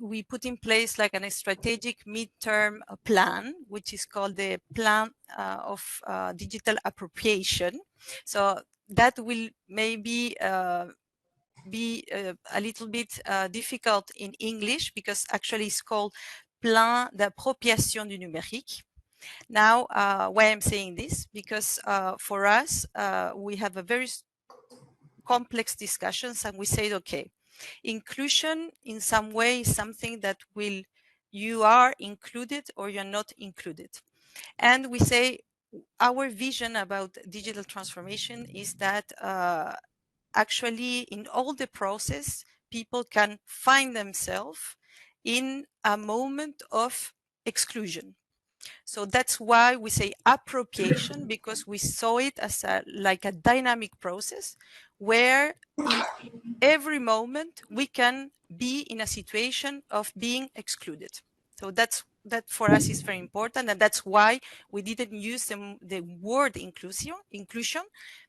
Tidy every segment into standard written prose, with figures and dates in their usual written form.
we put in place like a strategic midterm plan, which is called the Plan of Digital Appropriation. So that will maybe be a little bit difficult in English, because actually it's called Plan d'appropriation du numérique. Now, why I'm saying this, because for us, we have a very complex discussions, and we said, okay, inclusion in some way is something that will, you are included or you're not included. And we say our vision about digital transformation is that actually in all the process, people can find themselves in a moment of exclusion. So that's why we say appropriation, because we saw it as like a dynamic process where in every moment we can be in a situation of being excluded. So that for us is very important, and that's why we didn't use the word inclusion,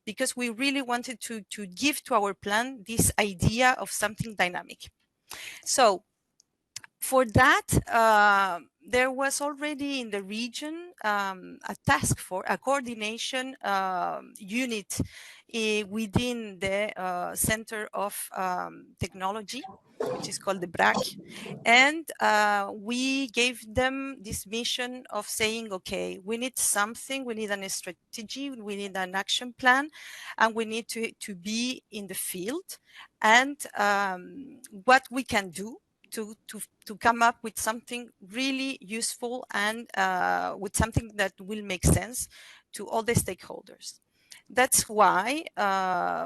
because we really wanted to give to our plan this idea of something dynamic. So for that, there was already in the region a task force, a coordination unit within the Center of Technology, which is called the BRAC. And we gave them this mission of saying, okay, we need something, we need a strategy, we need an action plan, and we need to be in the field. And what we can do to come up with something really useful and with something that will make sense to all the stakeholders. That's why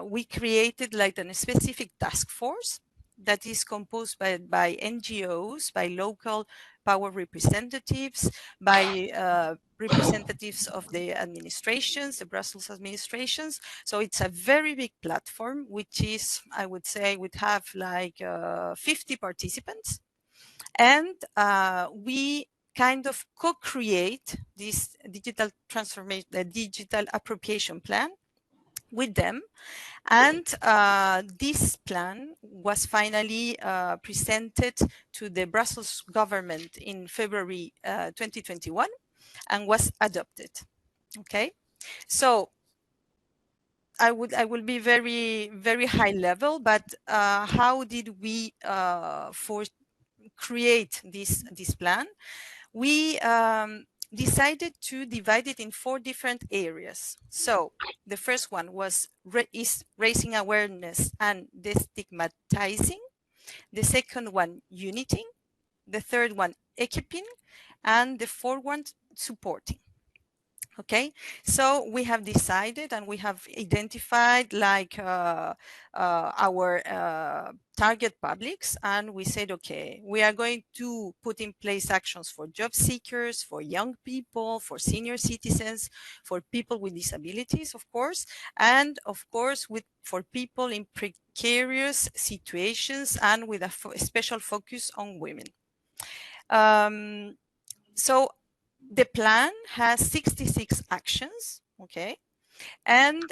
we created like a specific task force that is composed by NGOs, by local power representatives, by representatives of the administrations, the Brussels administrations. So it's a very big platform, which is, I would say, would have like 50 participants. And we kind of co-create this digital transformation, the digital appropriation plan with them. And this plan was finally presented to the Brussels government in February 2021 and was adopted. Okay, so I will be very, very high level, but how did we create this plan? We decided to divide it in 4 different areas. So the first one was is raising awareness and destigmatizing. The second one, uniting. The third one, equipping. And the fourth one, supporting. Okay, so we have decided and we have identified like our target publics, and we said, okay, we are going to put in place actions for job seekers, for young people, for senior citizens, for people with disabilities, of course, and of course for people in precarious situations and with a special focus on women. So the plan has 66 actions, okay, and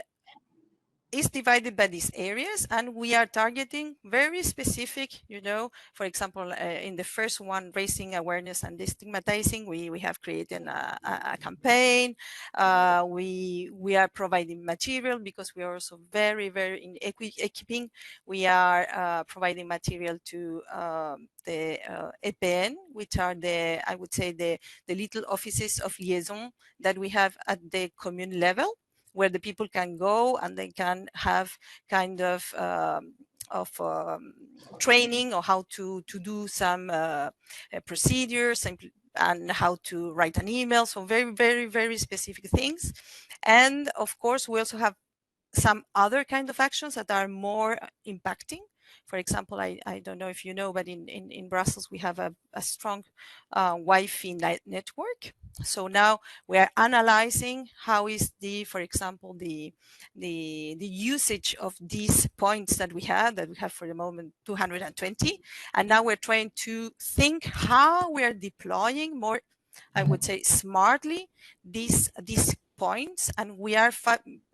is divided by these areas, and we are targeting very specific, you know, for example, in the first one, raising awareness and destigmatizing, we have created a campaign. We are providing material, because we are also very, very in equipping. We are providing material to the EPN, which are the, I would say, the little offices of liaison that we have at the commune level, where the people can go and they can have kind of training on how to do some procedures and how to write an email. So very, very, very specific things. And of course, we also have some other kind of actions that are more impacting. For example, I don't know if you know, but in Brussels, we have a strong Wi-Fi network. So now we are analyzing how is for example, the usage of these points that we have for the moment 220. And now we're trying to think how we are deploying more, I would say, smartly these points, and we are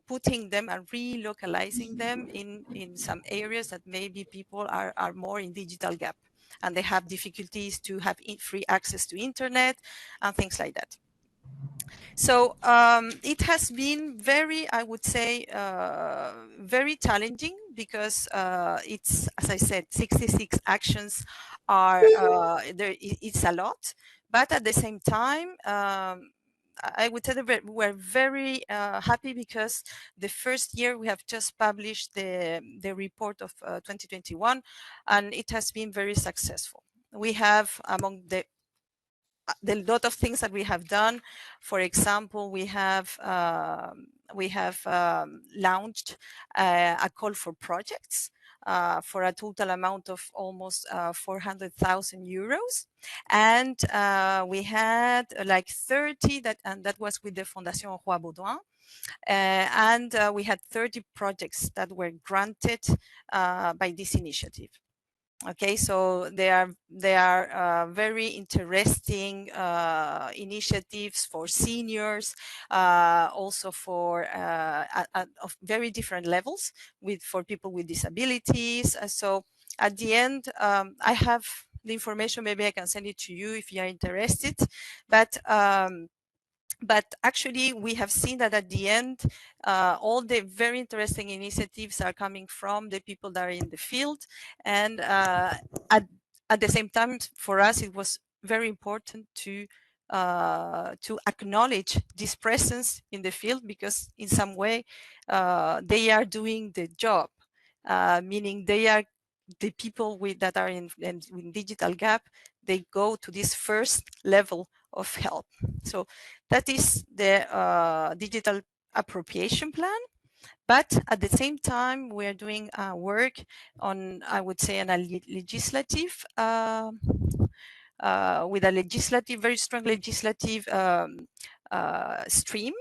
putting them and relocalizing them in some areas that maybe people are more in digital gap. and they have difficulties to have free access to internet and things like that. So it has been very, I would say, very challenging because it's, as I said, 66 actions are, it's a lot. But at the same time, I would say that we're very happy because the first year we have just published the report of 2021, and it has been very successful. We have, among the lot of things that we have done. For example, we have launched a call for projects for a total amount of almost 400,000 euros, and we had like 30 and that was with the Fondation Roi Baudouin. And we had 30 projects that were granted by this initiative. Okay, so they are very interesting initiatives for seniors, also for of very different levels for people with disabilities. So at the end, I have the information. Maybe I can send it to you if you are interested. But actually, we have seen that at the end, all the very interesting initiatives are coming from the people that are in the field. And at the same time, for us, it was very important to acknowledge this presence in the field, because in some way, they are doing the job, meaning they are the people that are in digital gap. They go to this first level of help. So that is the digital appropriation plan. But at the same time, we're doing work on, I would say, on a legislative, with a very strong legislative stream.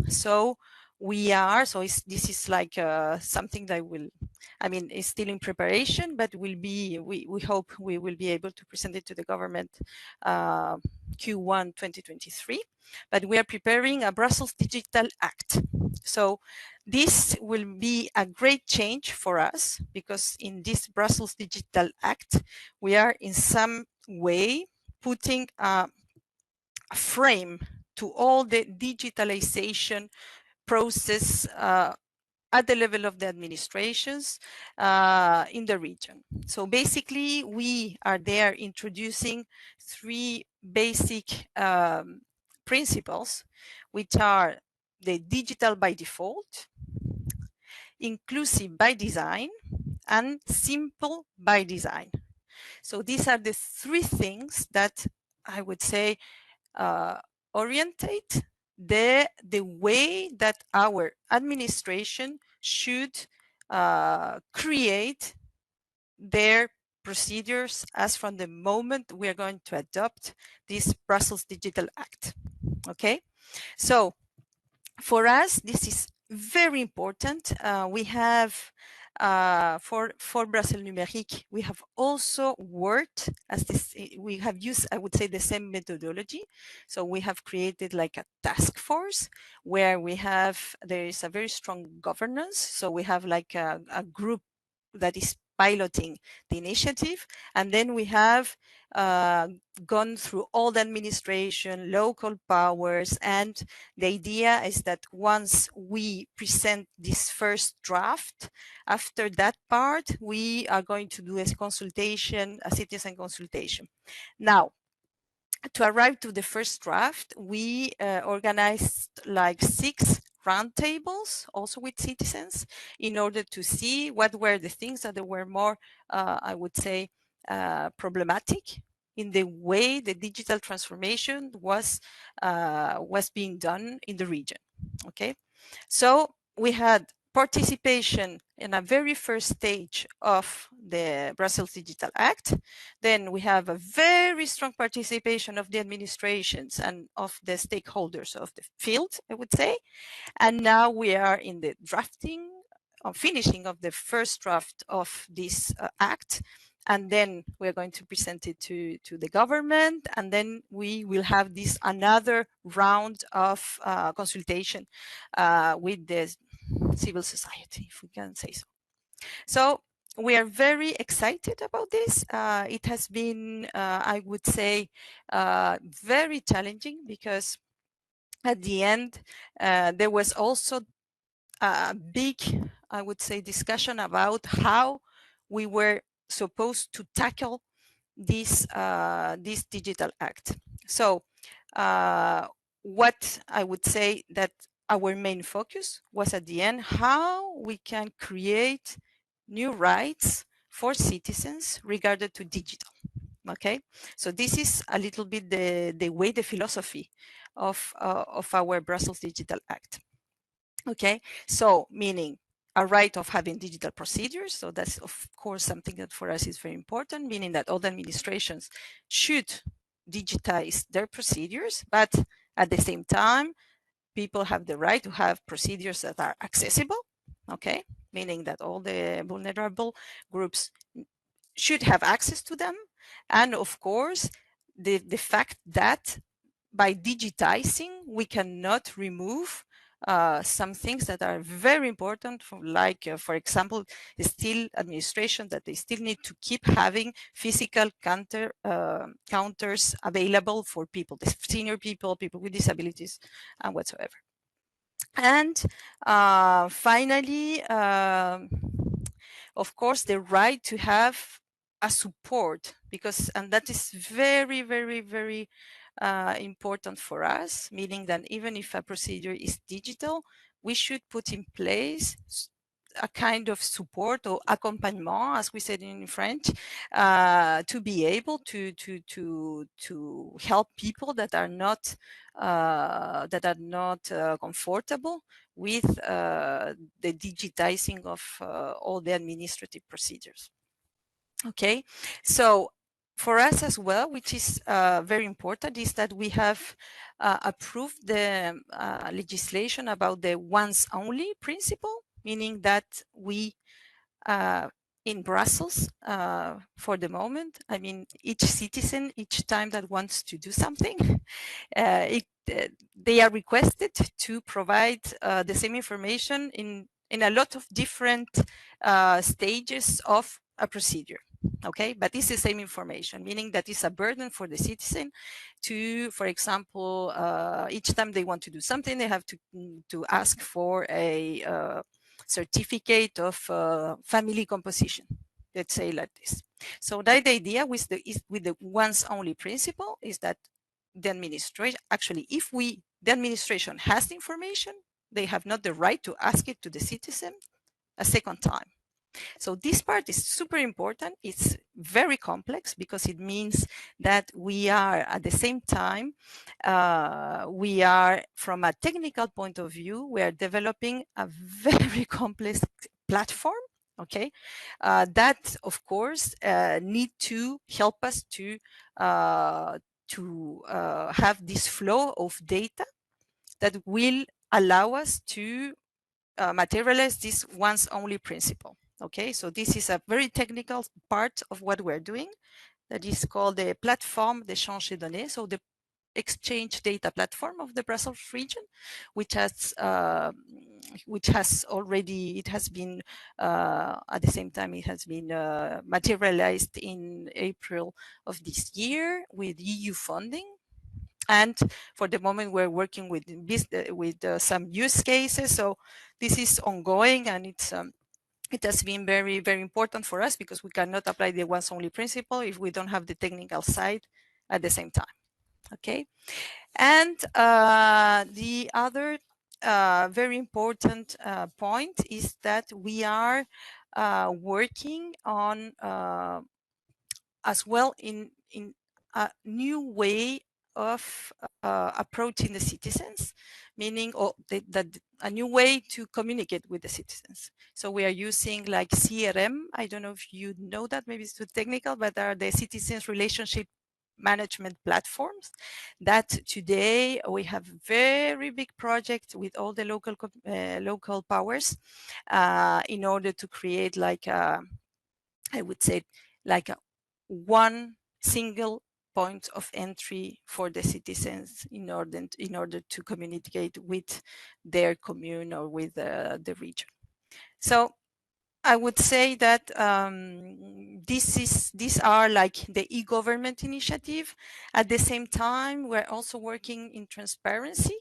So this is like something that is still in preparation, but we hope we will be able to present it to the government Q1 2023. But we are preparing a Brussels Digital Act. So this will be a great change for us, because in this Brussels Digital Act, we are in some way putting a frame to all the digitalization process at the level of the administrations in the region. So basically, we are there introducing 3 basic principles, which are the digital by default, inclusive by design, and simple by design. So these are the 3 things that I would say orientate the way that our administration should create their procedures as from the moment we are going to adopt this Brussels Digital Act. Okay, so for us, this is very important. We have for Brussels Numérique, we have also worked we have used, I would say, the same methodology. So we have created like a task force where there is a very strong governance. So we have like a group that is piloting the initiative, and then we have gone through all the administration, local powers, and the idea is that once we present this first draft, after that part, we are going to do a consultation, a citizen consultation. Now, to arrive to the first draft, we organized like 6 roundtables, also with citizens, in order to see what were the things that were more, I would say, problematic in the way the digital transformation was being done in the region. Okay, so we had participation in a very first stage of the Brussels Digital Act. Then we have a very strong participation of the administrations and of the stakeholders of the field, I would say. And now we are in the drafting, finishing of the first draft of this act. And then we're going to present it to the government. And then we will have this another round of consultation with the civil society, if we can say so. So we are very excited about this. It has been, I would say, very challenging because at the end, there was also a big, I would say, discussion about how we were supposed to tackle this digital act. So what I would say that our main focus was at the end, how we can create new rights for citizens regarding to digital. Okay, so this is a little bit the way, the philosophy of our Brussels Digital Act. Okay, so meaning a right of having digital procedures. So that's of course something that for us is very important, meaning that all the administrations should digitize their procedures, but at the same time, people have the right to have procedures that are accessible. Okay, meaning that all the vulnerable groups should have access to them. And of course, the fact that by digitizing, we cannot remove some things that are very important, like, for example, the still administration, that they still need to keep having physical counters available for people, the senior people, people with disabilities, and whatsoever. And finally, of course, the right to have a support, because, and that is very, very, very important for us, meaning that even if a procedure is digital, we should put in place a kind of support or accompagnement, as we said in French, to be able to help people that are not comfortable with the digitizing of all the administrative procedures. Okay, so for us as well, which is very important, is that we have approved the legislation about the once only principle, meaning that we in Brussels, for the moment, I mean, each citizen, each time that wants to do something, they are requested to provide the same information in a lot of different stages of a procedure. Okay, but it's the same information, meaning that it's a burden for the citizen to, for example, each time they want to do something, they have to ask for a certificate of family composition, let's say like this. So that idea with the once only principle is that the administration, actually, if the administration has the information, they have not the right to ask it to the citizen a second time. So this part is super important. It's very complex because it means that we are at the same time, we are, from a technical point of view, we are developing a very complex platform. Okay, that of course need to help us to have this flow of data that will allow us to materialize this once only principle. Okay, so this is a very technical part of what we're doing, that is called the platform d'échange de données, so the exchange data platform of the Brussels region, which has already, it has been at the same time, it has been materialized in April of this year with EU funding. And for the moment, we're working with some use cases. So this is ongoing, and it has been very, very important for us because we cannot apply the once only principle if we don't have the technical side at the same time. Okay, and the other very important point is that we are working on as well in a new way of approaching the citizens, meaning that a new way to communicate with the citizens. So we are using like CRM. I don't know if you know that, maybe it's too technical, but are the citizens relationship management platforms that today we have very big project with all the local powers in order to create like I would say like a one single point of entry for the citizens in order to communicate with their commune or with the region. So I would say that these are like the e-government initiative. At the same time, we're also working in transparency.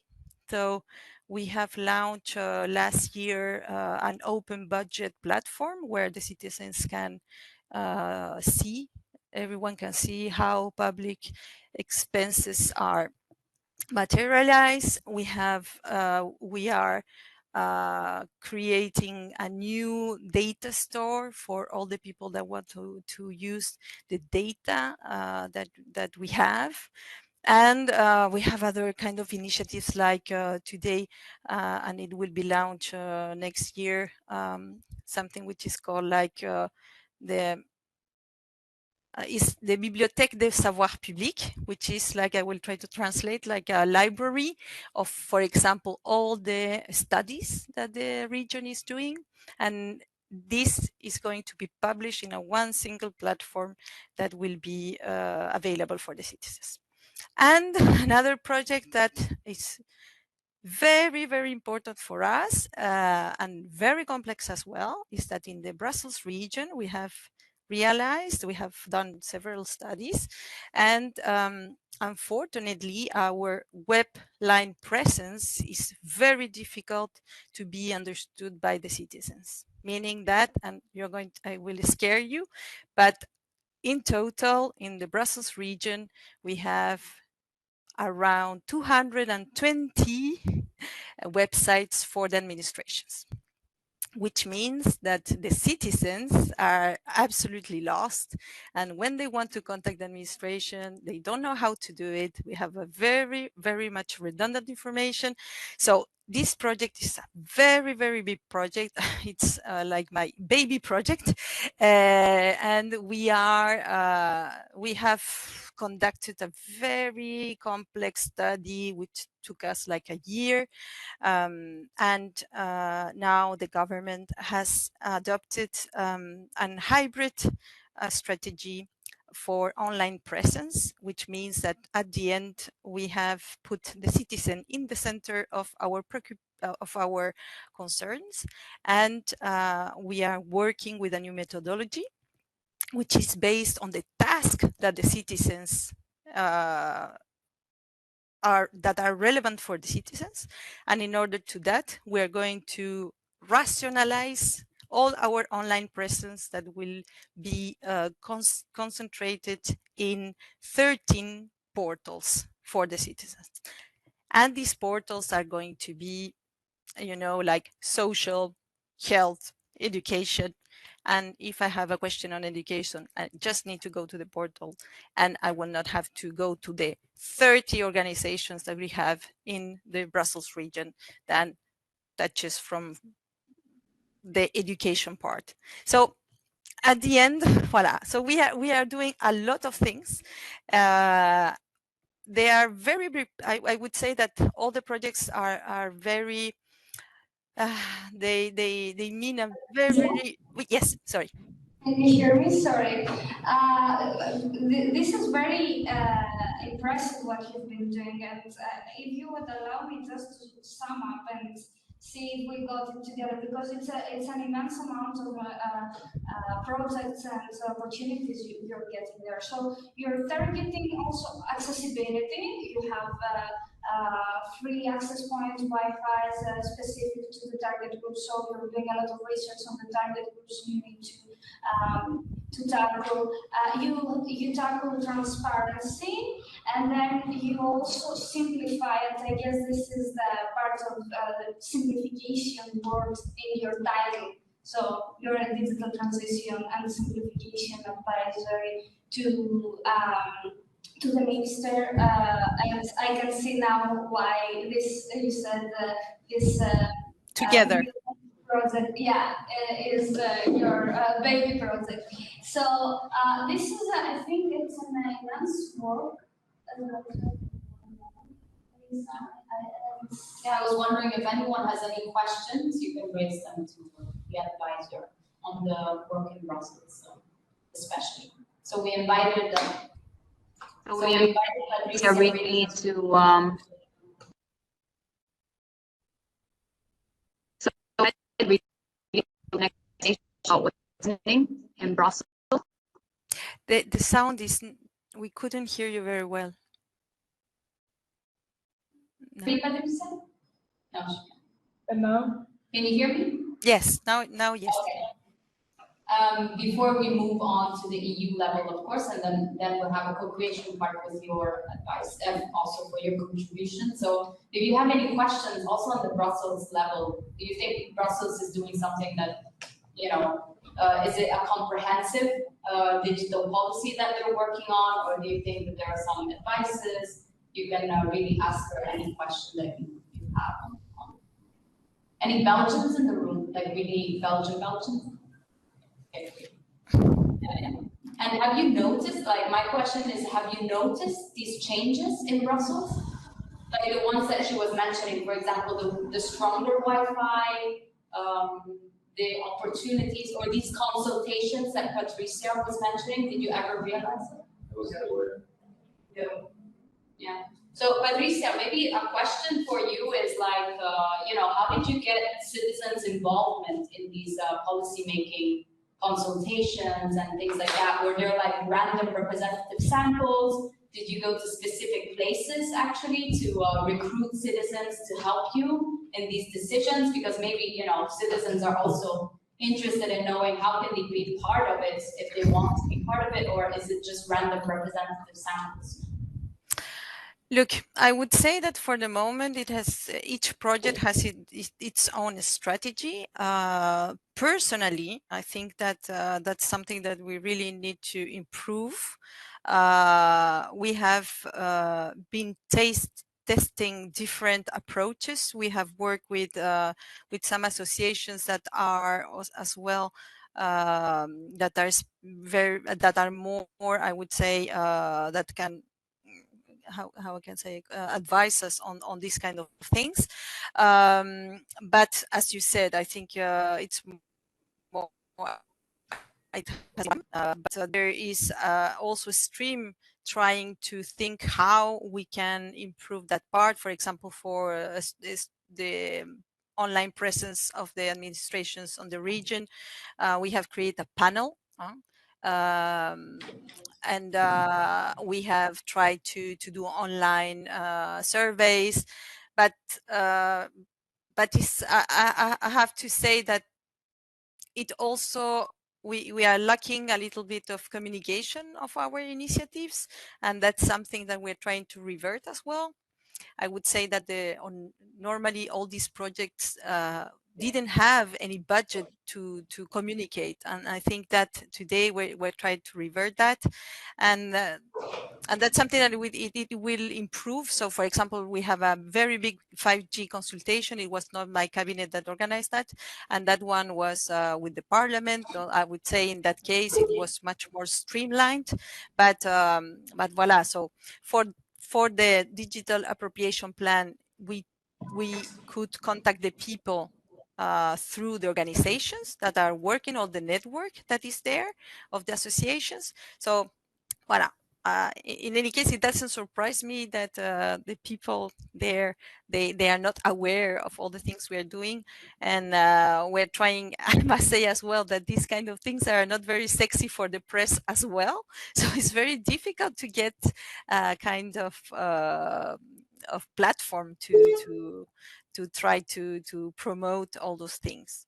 So we have launched last year an open budget platform where the citizens can see, everyone can see how public expenses are materialized. We are creating a new data store for all the people that want to use the data that we have. And we have other kind of initiatives like today, and it will be launched next year, something which is called like the is the Bibliothèque des Savoirs Publics, which is like, I will try to translate, like a library of, for example, all the studies that the region is doing. And this is going to be published in a one single platform that will be available for the citizens. And another project that is very, very important for us and very complex as well is that in the Brussels region, we have realized, we have done several studies, and unfortunately, our web line presence is very difficult to be understood by the citizens, meaning that, and I will scare you, but in total, in the Brussels region, we have around 220 websites for the administrations, which means that the citizens are absolutely lost. And when they want to contact the administration, they don't know how to do it. We have a very, very much redundant information. So this project is a very, very big project. It's like my baby project. And we have conducted a very complex study, which took us like a year. And now the government has adopted a hybrid strategy for online presence, which means that at the end we have put the citizen in the center of our concerns, and we are working with a new methodology which is based on the task that the citizens that are relevant for the citizens. And in order to that, we are going to rationalize all our online presence that will be concentrated in 13 portals for the citizens. And these portals are going to be, like social, health, education. And if I have a question on education, I just need to go to the portal, and I will not have to go to the 30 organizations that we have in the Brussels region that touches from the education part. So at the end, voila. So we are doing a lot of things. They are very, I would say that all the projects are very, they mean a very, yes, sorry. Can you hear me? Sorry. This is very impressive what you've been doing, and if you would allow me just to sum up and see if we got it together, because it's an immense amount of projects and opportunities you're getting there. So you're targeting also accessibility. You have free access points, Wi-Fi specific to the target group. So you're doing a lot of research on the target groups you need to tackle. You tackle transparency, and then you also simplify it. I guess this is the part of the simplification word in your title. So you're a digital transition and simplification advisory to the minister, and I can see now why this, you said this together project, yeah, is your baby project. So this is, I think it's an immense work. Yeah, I was wondering if anyone has any questions, you can raise them to the advisor on the work in Brussels, especially. So we invited. Patricia really to. what's happening in Brussels. The sound is, we couldn't hear you very well. No. No. And now? Can you hear me? Yes, now yes. Okay. Before we move on to the EU level, of course, and then we'll have a co-creation part with your advice and also for your contribution. So if you have any questions also on the Brussels level, do you think Brussels is doing something that, you know, is it a comprehensive digital policy that they're working on, or do you think that there are some advices? You can really ask her any question that you have on. Any Belgians in the room, like really Belgians? Okay. And have you noticed, like my question is, have you noticed these changes in Brussels? Like the ones that she was mentioning, for example, the stronger Wi-Fi, the opportunities, or these consultations that Patricia was mentioning, did you ever realize it? No. Yeah. So Patricia, maybe a question for you is like, you know, how did you get citizens' involvement in these policy-making consultations and things like that? Were there like random representative samples? Did you go to specific places actually to recruit citizens to help you in these decisions? Because maybe, you know, citizens are also interested in knowing how can they be part of it if they want to be part of it, or is it just random representative samples? Look, I would say that for the moment, it has each project has its own strategy. Personally, I think that that's something that we really need to improve. We have been testing different approaches. We have worked with some associations that are as well that are more, I would say, that can. How I can say advise us on these kind of things, but as you said, I think it's more. But there is also a stream trying to think how we can improve that part. For example, for the online presence of the administrations on the region, we have created a panel. And we have tried to do online surveys, but it's, I have to say that it also we are lacking a little bit of communication of our initiatives, and that's something that we're trying to revert as well. I would say that normally all these projects didn't have any budget to communicate, and I think that today we're trying to revert that, and that's something that it will improve. So, for example, we have a very big 5G consultation. It was not my cabinet that organized that, and that one was with the parliament. I would say in that case it was much more streamlined, but voila. So for the digital appropriation plan, we could contact the people through the organizations that are working on the network that is there of the associations. So, voila. In any case, it doesn't surprise me that the people there, they are not aware of all the things we are doing, and we're trying. I must say as well that these kind of things are not very sexy for the press as well. So it's very difficult to get kind of platform to try to promote all those things.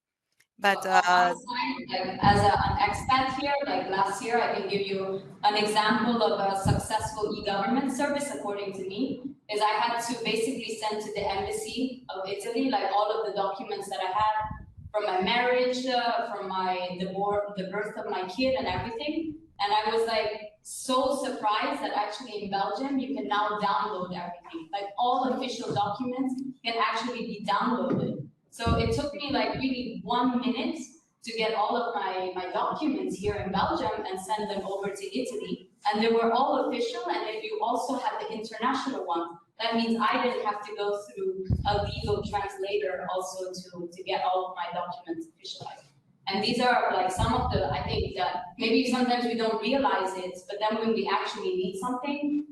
But on my side, like as an expat here, like last year, I can give you an example of a successful e-government service, according to me, is I had to basically send to the embassy of Italy, like all of the documents that I had from my marriage, from the birth of my kid and everything. And I was like so surprised that actually in Belgium, you can now download everything. Like all official documents can actually be downloaded. So it took me like really 1 minute to get all of my documents here in Belgium and send them over to Italy. And they were all official. And if you also had the international one, that means I didn't have to go through a legal translator also to get all of my documents officialized. And these are like some of the, I think that maybe sometimes we don't realize it, but then when we actually need something,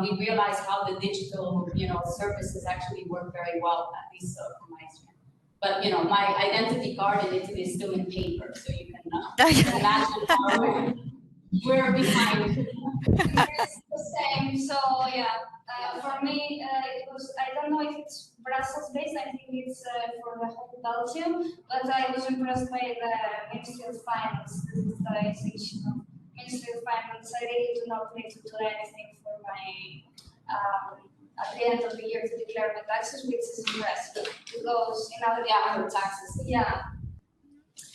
we realize how the digital, services actually work very well, at least from my experience. But you know, my identity card in Italy is still in paper, so you can imagine how we're behind. It's the same. So yeah, for me, it was. I don't know if it's Brussels based. I think it's for the whole Belgium. But I was impressed by the Ministry of Finance, the digitalization of Ministry of Finance. I really do not need to do anything for my. At the end of the year to declare my taxes, which is impressive because in other for taxes. Yeah.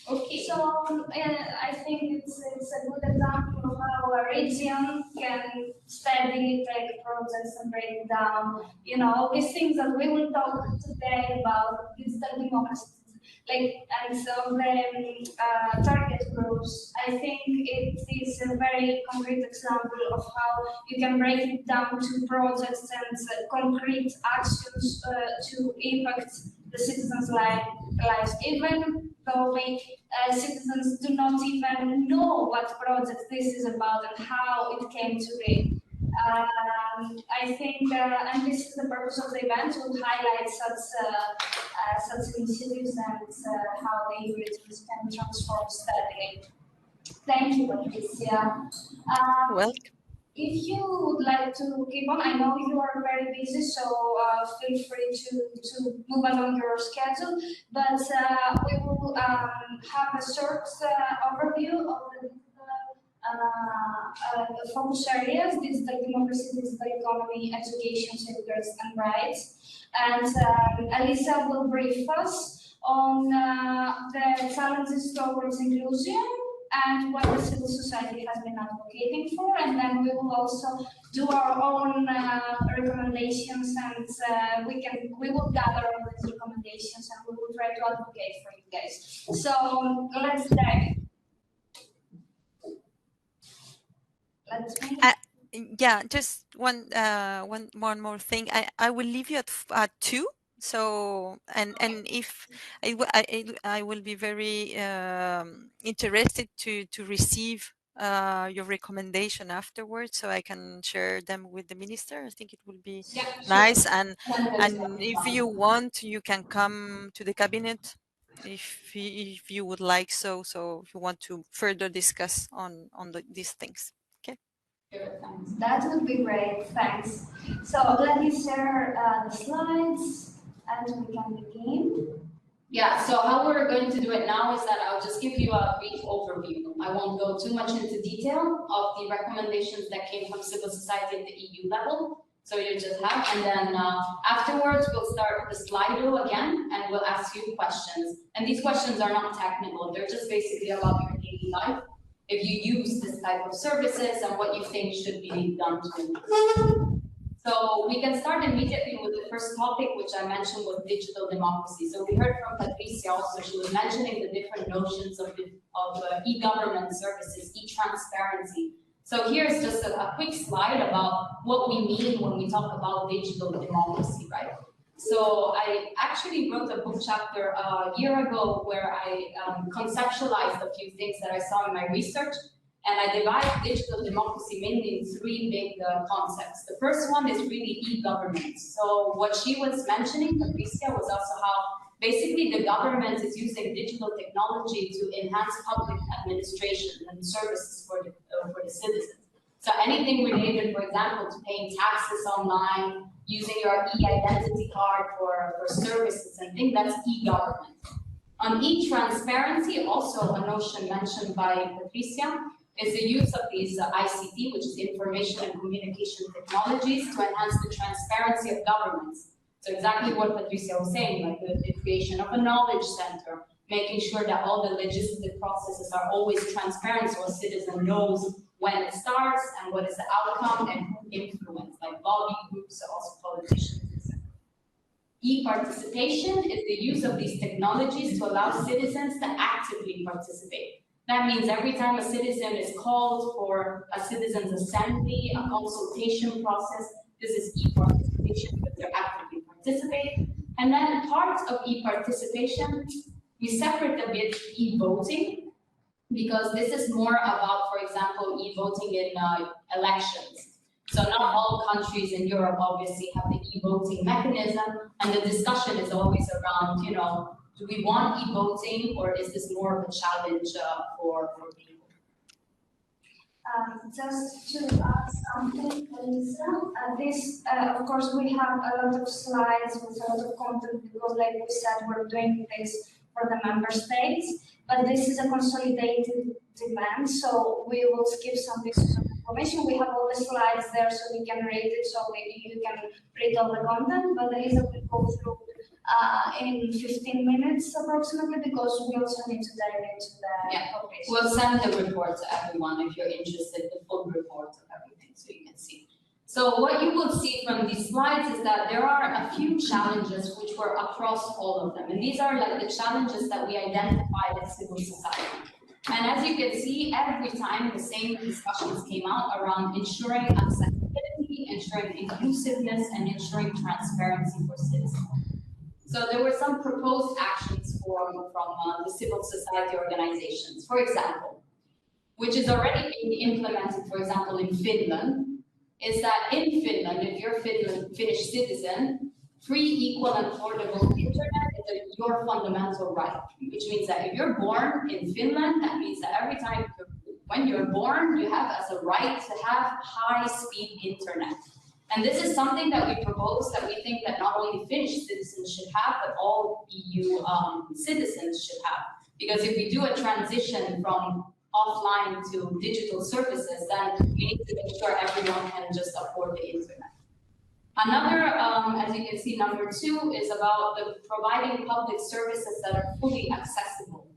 Okay. So I think it's a good example of how a region can steadily take projects and break it down. You know, all these things that we will talk today about digital democracy, and so the target groups. I think it is a very concrete example of how you can break it down to projects and concrete actions to impact the citizens' lives, even though citizens do not even know what project this is about and how it came to be. I think, and this is the purpose of the event, to highlight such initiatives and how the EU regions can transform steadily. Thank you, Patricia. Welcome. If you would like to keep on, I know you are very busy, so feel free to move along your schedule. But we will have a short overview of the focus areas: digital democracy, digital economy, education, safeguards, and rights. And Elisa will brief us on the challenges towards inclusion and what the civil society has been advocating for, and then we will also do our own recommendations, and we will gather all these recommendations and we will try to advocate for you guys. So let's dive. Yeah, just one more thing. I will leave you at 2. So and if I will be very interested to receive your recommendation afterwards, so I can share them with the minister. I think it will be nice. And if you want, you can come to the cabinet if you would like. So if you want to further discuss on these things. That would be great, thanks. So let me share the slides and we can begin. Yeah, so how we're going to do it now is that I'll just give you a brief overview. I won't go too much into detail of the recommendations that came from civil society at the EU level. So you just have, and then afterwards we'll start the Slido again and we'll ask you questions. And these questions are not technical, they're just basically about your daily life. If you use this type of services and what you think should be done to it. So we can start immediately with the first topic, which I mentioned, was digital democracy. So we heard from Patricia also, she was mentioning the different notions of e-government services, e-transparency. So here's just a quick slide about what we mean when we talk about digital democracy, right? So I actually wrote a book chapter a year ago where I conceptualized a few things that I saw in my research, and I divided digital democracy mainly in 3 big concepts. The first one is really e-government. So what she was mentioning, Patricia, was also how basically the government is using digital technology to enhance public administration and services for the citizens. So anything related, for example, to paying taxes online, using your e-identity card for services and things, that's e-government. On e-transparency, also a notion mentioned by Patricia, is the use of these ICT, which is information and communication technologies, to enhance the transparency of governments. So exactly what Patricia was saying, like the creation of a knowledge center, making sure that all the legislative processes are always transparent so a citizen knows when it starts and what is the outcome and who influence, like lobby groups, also politicians, etc. E-participation is the use of these technologies to allow citizens to actively participate. That means every time a citizen is called for a citizens' assembly, a consultation process, this is e-participation because they're actively participating. And then part of e-participation, we separate a bit e-voting, because this is more about, for example, e-voting in elections. So not all countries in Europe obviously have the e-voting mechanism, and the discussion is always around, you know, Do we want e-voting, or is this more of a challenge for people? Just to add something, Lisa, this, of course, we have a lot of slides with a lot of content because, like we said, we're doing this for the member states, but this is a consolidated demand, so we will skip some pieces of information. We have all the slides there so we can read it, so you can read all the content, but Elisa will go through in 15 minutes approximately, because we also need to dive into the topics. We'll send the report to everyone if you're interested, the full report of everything, so you can see. So what you will see from these slides is that there are a few challenges which were across all of them, and these are like the challenges that we identified as civil society. And as you can see, every time the same discussions came out around ensuring accessibility, ensuring inclusiveness, and ensuring transparency for citizens. So there were some proposed actions from the civil society organizations. For example, which is already being implemented, for example, in Finland, is that in Finland, if you're a Finnish citizen, free, equal, and affordable internet is your fundamental right, which means that if you're born in Finland, that means that every time when you're born, you have as a right to have high-speed internet. And this is something that we propose that we think that not only Finnish citizens should have, but all EU citizens should have. Because if we do a transition from offline to digital services, then we need to make sure everyone can just afford the internet. Another, as you can see, number 2 is about providing public services that are fully accessible.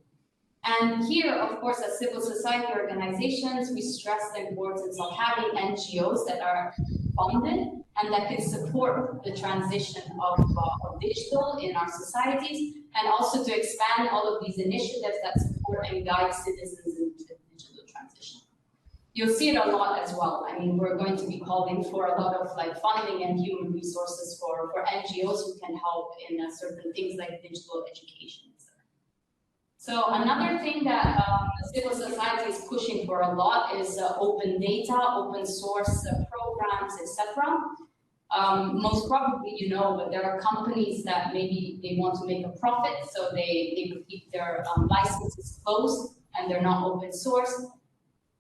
And here, of course, as civil society organizations, we stress the importance of having NGOs that are funded and that can support the transition of digital in our societies, and also to expand all of these initiatives that support and guide citizens into digital transition. You'll see it a lot as well. I mean, we're going to be calling for a lot of like funding and human resources for NGOs who can help in certain things like digital education. So another thing that civil society is pushing for a lot is open data, open source programs, etc. Most probably you know, but there are companies that maybe they want to make a profit, so they keep their licenses closed and they're not open source.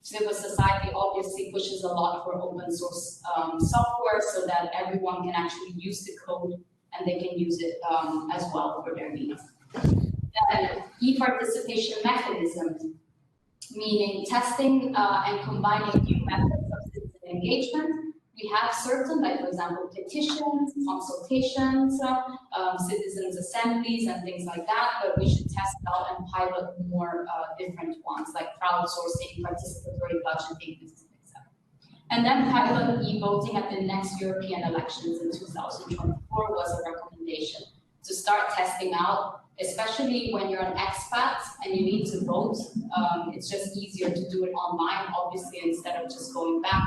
Civil society obviously pushes a lot for open source software so that everyone can actually use the code and they can use it as well for their needs. E-participation mechanism, meaning testing and combining new methods of citizen engagement. We have certain, like for example, petitions, consultations, citizens' assemblies, and things like that, but we should test out and pilot more different ones, like crowdsourcing, participatory budgeting, etc. And then pilot e-voting at the next European elections in 2024 was a recommendation to start testing out, especially when you're an expat and you need to vote. It's just easier to do it online, obviously, instead of just going back.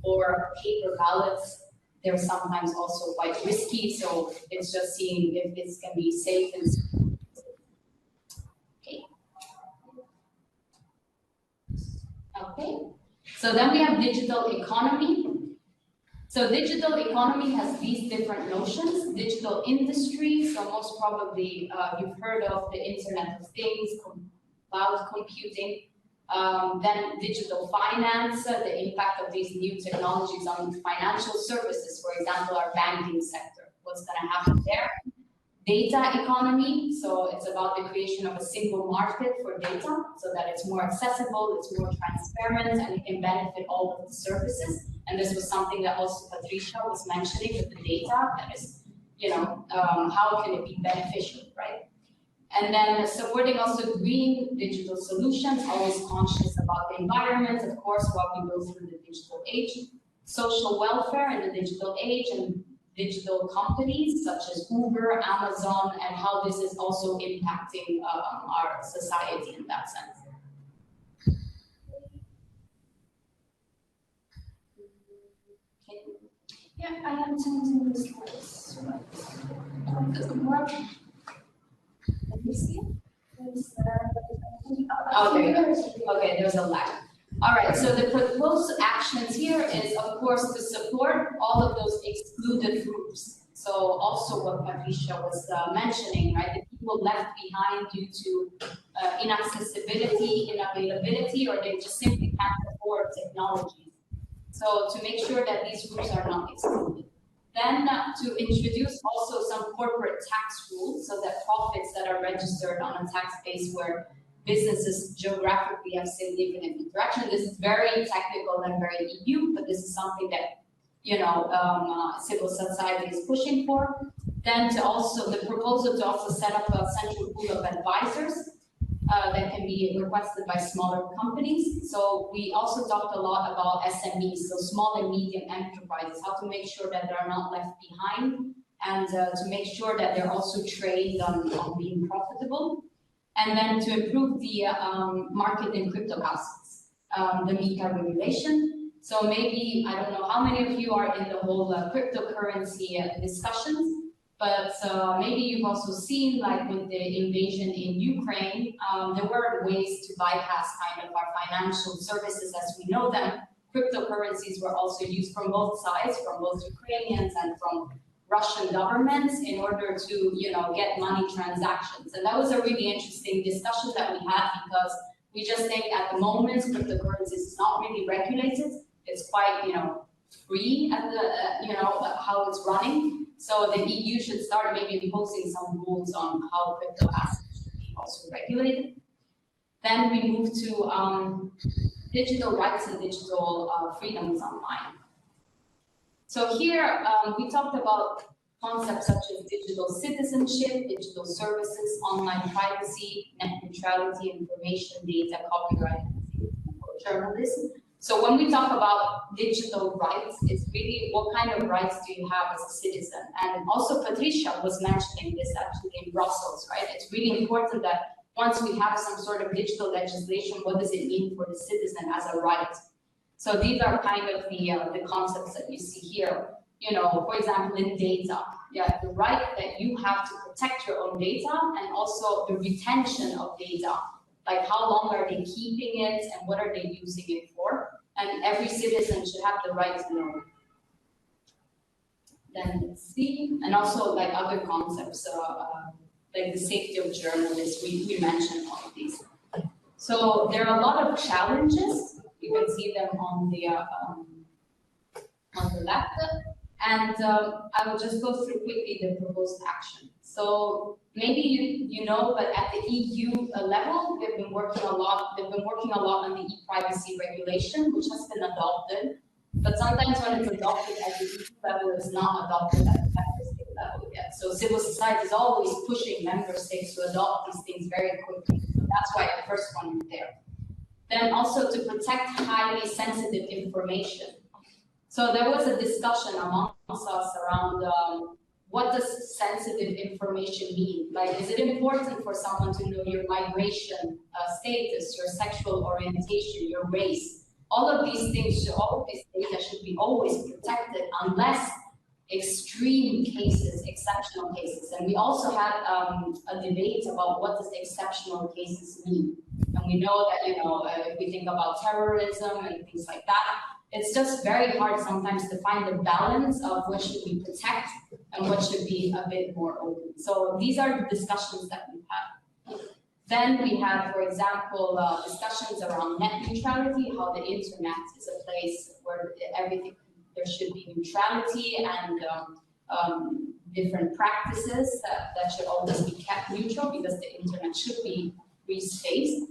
Or paper ballots, they're sometimes also quite risky, so it's just seeing if this can be safe and okay. Okay, so then we have digital economy. So digital economy has these different notions. Digital industry, so most probably you've heard of the Internet of Things, cloud computing. Then digital finance, the impact of these new technologies on financial services, for example, our banking sector, what's going to happen there. Data economy, so it's about the creation of a single market for data so that it's more accessible, it's more transparent, and it can benefit all of the services. And this was something that also Patricia was mentioning with the data, that is, you know, how can it be beneficial, right? And then supporting also green digital solutions, always conscious about the environment, of course, while we go through the digital age, social welfare in the digital age, and digital companies such as Uber, Amazon, and how this is also impacting our society in that sense. Okay. Yeah, I am changing the slides. Doesn't work. Let me see. Okay, there's a lag. All right, so the proposed actions here is, of course, to support all of those excluded groups. So also what Patricia was mentioning, right? The people left behind due to inaccessibility, unavailability, or they just simply can't afford technology. So to make sure that these groups are not excluded. Then to introduce also some corporate tax rules so that profits that are registered on a tax base where businesses geographically have significant interaction. This is very technical and very EU, but this is something that, you know, civil society is pushing for. Then to also, the proposal to also set up a central pool of advisors that can be requested by smaller companies. So we also talked a lot about SMEs, so small and medium enterprises, how to make sure that they're not left behind, and to make sure that they're also trained on being profitable. And then to improve the market in crypto assets, the MiCA regulation. So maybe, I don't know how many of you are in the whole cryptocurrency discussions, but maybe you've also seen, like with the invasion in Ukraine, there were ways to bypass kind of our financial services as we know them. Cryptocurrencies were also used from both sides, from both Ukrainians and from Russian governments, in order to, you know, get money transactions. And that was a really interesting discussion that we had, because we just think at the moment cryptocurrencies is not really regulated. It's quite, you know, free at the, you know, how it's running. So the EU should start maybe imposing some rules on how crypto assets should be also regulated. Then we move to digital rights and digital freedoms online. So here we talked about concepts such as digital citizenship, digital services, online privacy, net neutrality, information, data, copyright, journalism. So when we talk about digital rights, it's really what kind of rights do you have as a citizen? And also Patricia was mentioning this actually in Brussels, right? It's really important that once we have some sort of digital legislation, what does it mean for the citizen as a right? So these are kind of the concepts that you see here. You know, for example, in data, yeah, the right that you have to protect your own data, and also the retention of data. Like how long are they keeping it and what are they using it for? And every citizen should have the right to know. Then let's see, and also like other concepts, like the safety of journalists, we mentioned all of these. So there are a lot of challenges. You can see them on the left. And I will just go through quickly the proposed action. So maybe you know, but at the EU level, they've been working a lot on the e-privacy regulation, which has been adopted. But sometimes when it's adopted at the EU level, it's not adopted at the member state level yet. So civil society is always pushing member states to adopt these things very quickly. So that's why the first one is there. Then also to protect highly sensitive information. So there was a discussion amongst us around what does sensitive information mean? Like, is it important for someone to know your migration status, your sexual orientation, your race? All of these things, all of this data should be always protected unless extreme cases, exceptional cases. And we also had a debate about what does exceptional cases mean. And we know that, you know, if we think about terrorism and things like that, it's just very hard sometimes to find the balance of what should we protect and what should be a bit more open. So these are the discussions that we've had. Then we had, for example, discussions around net neutrality, how the internet is a place where everything, there should be neutrality and different practices that should always be kept neutral, because the internet should be free space.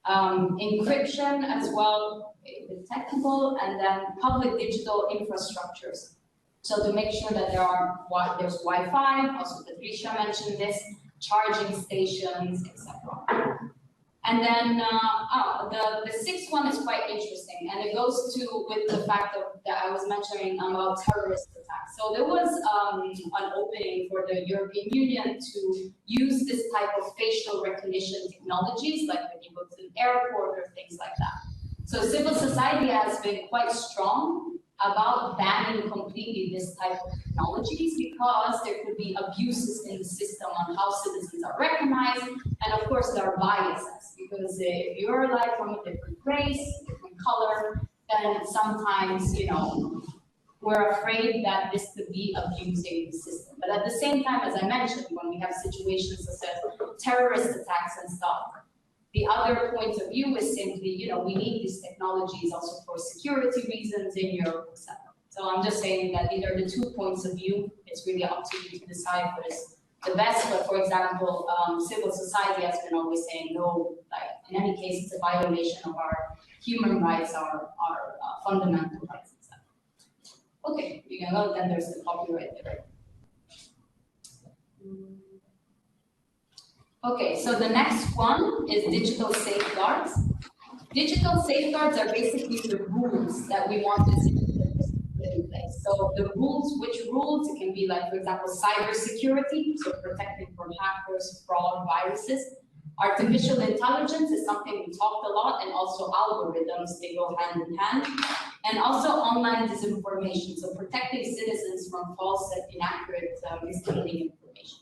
Encryption as well, the technical, and then public digital infrastructures. So to make sure that there's Wi-Fi, also Patricia mentioned this, charging stations, etc. And then the sixth one is quite interesting, and it goes to with the fact that I was mentioning about terrorist attacks. So there was an opening for the European Union to use this type of facial recognition technologies, like when you go to an airport or things like that. So civil society has been quite strong about banning completely this type of technologies, because there could be abuses in the system on how citizens are recognized, and of course there are biases, because if you're like from a different race, different color, then sometimes, you know, we're afraid that this could be abusing the system. But at the same time, as I mentioned, when we have situations such as terrorist attacks and stuff, the other point of view is simply, you know, we need these technologies also for security reasons in Europe, etc. So I'm just saying that these are the 2 points of view. It's really up to you to decide what is the best. But for example, civil society has been always saying, no, like in any case, it's a violation of our human rights, our fundamental rights, etc. Okay, you can go, then there's the copyright there. Okay, so the next one is digital safeguards. Digital safeguards are basically the rules that we want to see put in place. So the rules, which rules? It can be like, for example, cybersecurity, so protecting from hackers, fraud, viruses. Artificial intelligence is something we talked a lot, and also algorithms, they go hand in hand. And also online disinformation, so protecting citizens from false and inaccurate misleading information.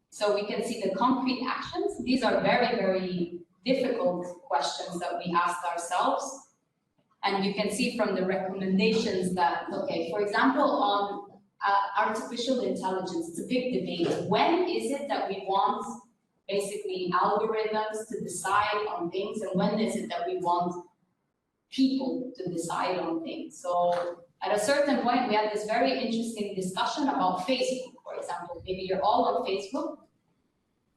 So we can see the concrete actions. These are very, very difficult questions that we asked ourselves. And you can see from the recommendations that, okay, for example, on artificial intelligence, it's a big debate. When is it that we want basically algorithms to decide on things, and when is it that we want people to decide on things? So at a certain point, we had this very interesting discussion about Facebook, for example. Maybe you're all on Facebook.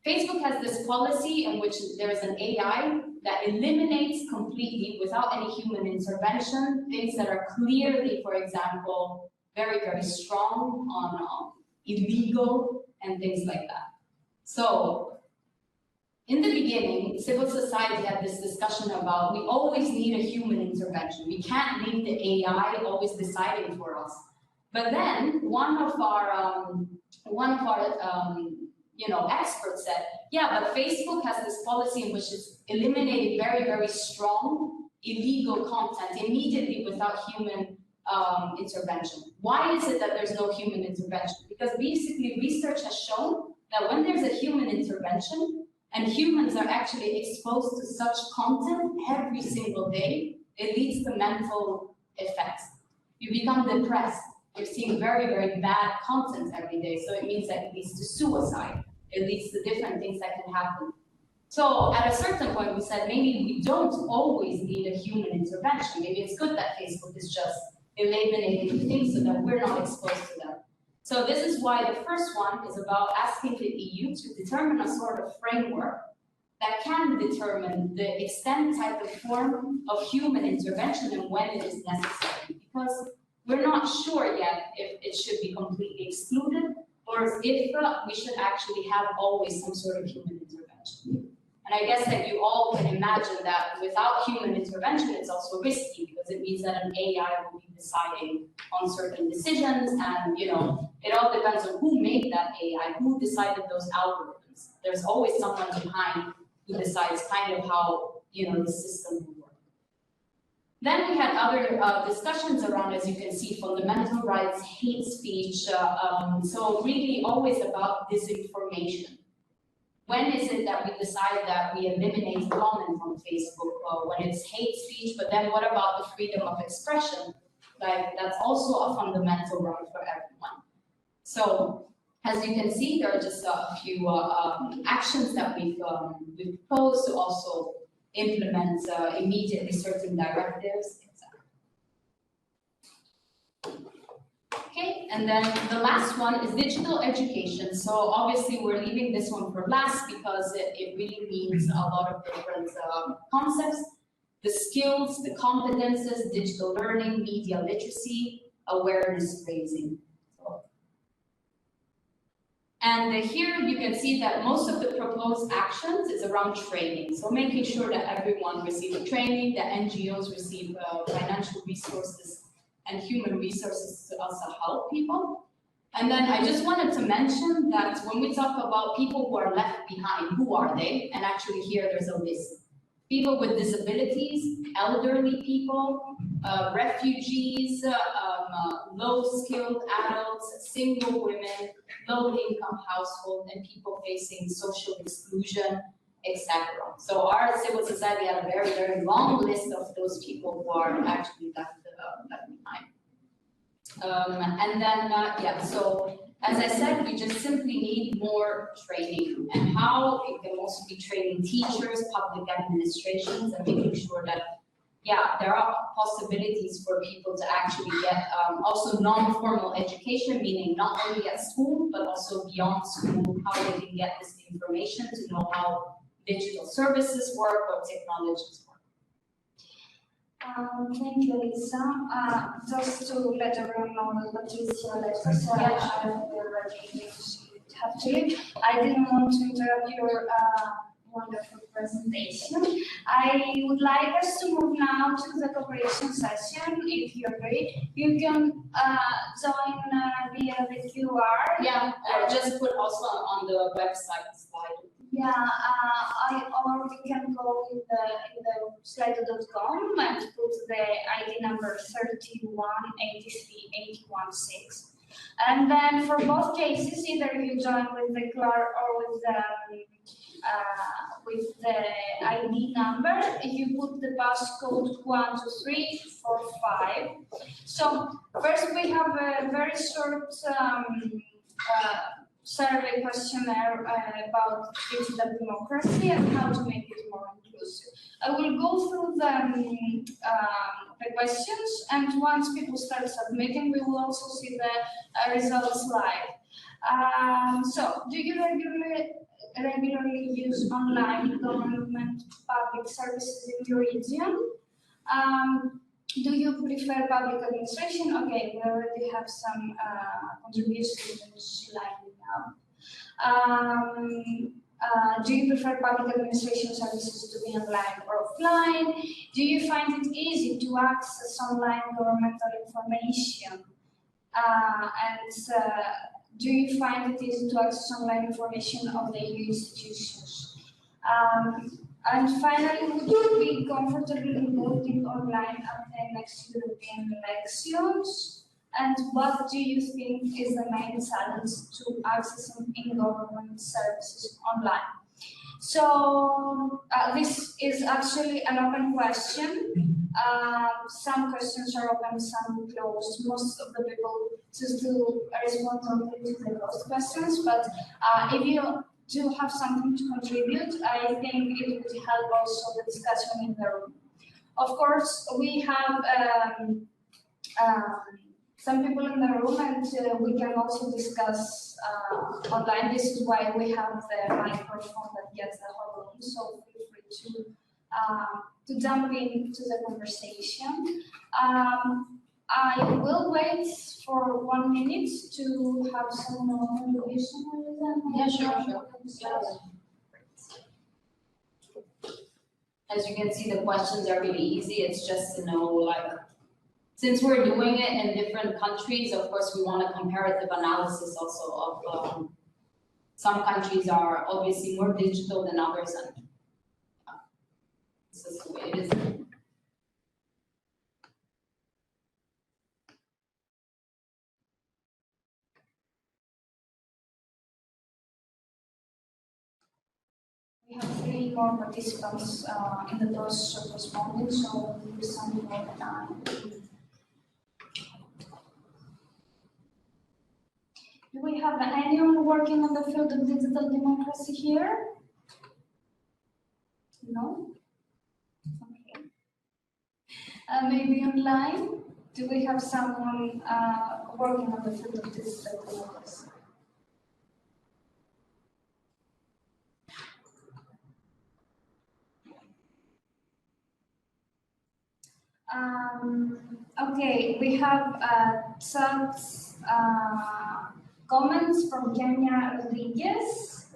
Facebook has this policy in which there's an AI that eliminates completely, without any human intervention, things that are clearly, for example, very, very strong on illegal and things like that. So in the beginning, civil society had this discussion about we always need a human intervention. We can't leave the AI always deciding for us. But then one of our experts said, yeah, but Facebook has this policy in which it's eliminating very, very strong illegal content immediately without human intervention. Why is it that there's no human intervention? Because basically research has shown that when there's a human intervention and humans are actually exposed to such content every single day, it leads to mental effects. You become depressed. You're seeing very, very bad content every day. So it means that it leads to suicide. It leads to different things that can happen. So at a certain point, we said maybe we don't always need a human intervention. Maybe it's good that Facebook is just eliminating things so that we're not exposed to them. So this is why the first one is about asking the EU to determine a sort of framework that can determine the extent, type, of form of human intervention and when it is necessary. Because we're not sure yet if it should be completely excluded or if we should actually have always some sort of human intervention. And I guess that you all can imagine that without human intervention, it's also risky because it means that an AI will be deciding on certain decisions, and it all depends on who made that AI, who decided those algorithms. There's always someone behind who decides kind of how the system will work. Then we had other discussions around, as you can see, fundamental rights, hate speech. So really always about disinformation. When is it that we decide that we eliminate comment on Facebook? When it's hate speech, but then what about the freedom of expression? Like, that's also a fundamental right for everyone. So as you can see, there are just a few actions that we've proposed to also implement immediately certain directives, etc. Okay, and then the last one is digital education. So obviously we're leaving this one for last because it really means a lot of different concepts. The skills, the competences, digital learning, media literacy, awareness raising. And here you can see that most of the proposed actions is around training. So making sure that everyone receives training, that NGOs receive financial resources and human resources to also help people. And then I just wanted to mention that when we talk about people who are left behind, who are they? And actually here there's a list. People with disabilities, elderly people, refugees, low-skilled adults, single women, low-income households, and people facing social exclusion, etc. So our civil society had a very, very long list of those people who are actually left behind. And then, yeah, so as I said, we just simply need more training, and how it can also be training teachers, public administrations, and making sure that, yeah, there are possibilities for people to actually get also non-formal education, meaning not only at school, but also beyond school, how they can get this information to know how digital services work or technologies work. Thank you, Lisa. Just to let everyone know that Patricia left us, I already have to leave. I didn't want to interrupt your wonderful presentation. I would like us to move now to the cooperation session. If you agree, you can join via the QR. Yeah, just put also on the website slide. Yeah, or we can go in the slido.com and put the ID number 3183816. And then for both cases, either you join with the QR or with the ID number, you put the passcode 12345. So first we have a very short survey questionnaire about digital democracy and how to make it more inclusive. I will go through the questions, and once people start submitting, we will also see the results live. So, do you regularly use online government public services in your region? Do you prefer public administration? Okay, we already have some contributions in this slide now. Do you prefer public administration services to be online or offline? Do you find it easy to access online governmental information? Do you find it easy to access online information of the EU institutions? And finally, would you be comfortable in voting online at the next European elections? And what do you think is the main challenge to accessing in-government services online? So this is actually an open question. Some questions are open, some closed. Most of the people choose to respond only to the closed questions, but if you do have something to contribute, I think it would help also the discussion in the room. Of course, we have some people in the room, and we can also discuss online. This is why we have the microphone that gets the whole room, so feel free to jump into the conversation. I will wait for 1 minute to have some contribution. Yeah, sure. As you can see, the questions are really easy. It's just to know, like, since we're doing it in different countries, of course, we want a comparative analysis also of some countries are obviously more digital than others, and this is the way it is. We have 3 more participants in the process of responding, so we'll use some more time. Do we have anyone working on the field of digital democracy here? No? Okay. Maybe online? Do we have someone working on the field of digital democracy? Okay, we have chat comments from Kenya Rodriguez.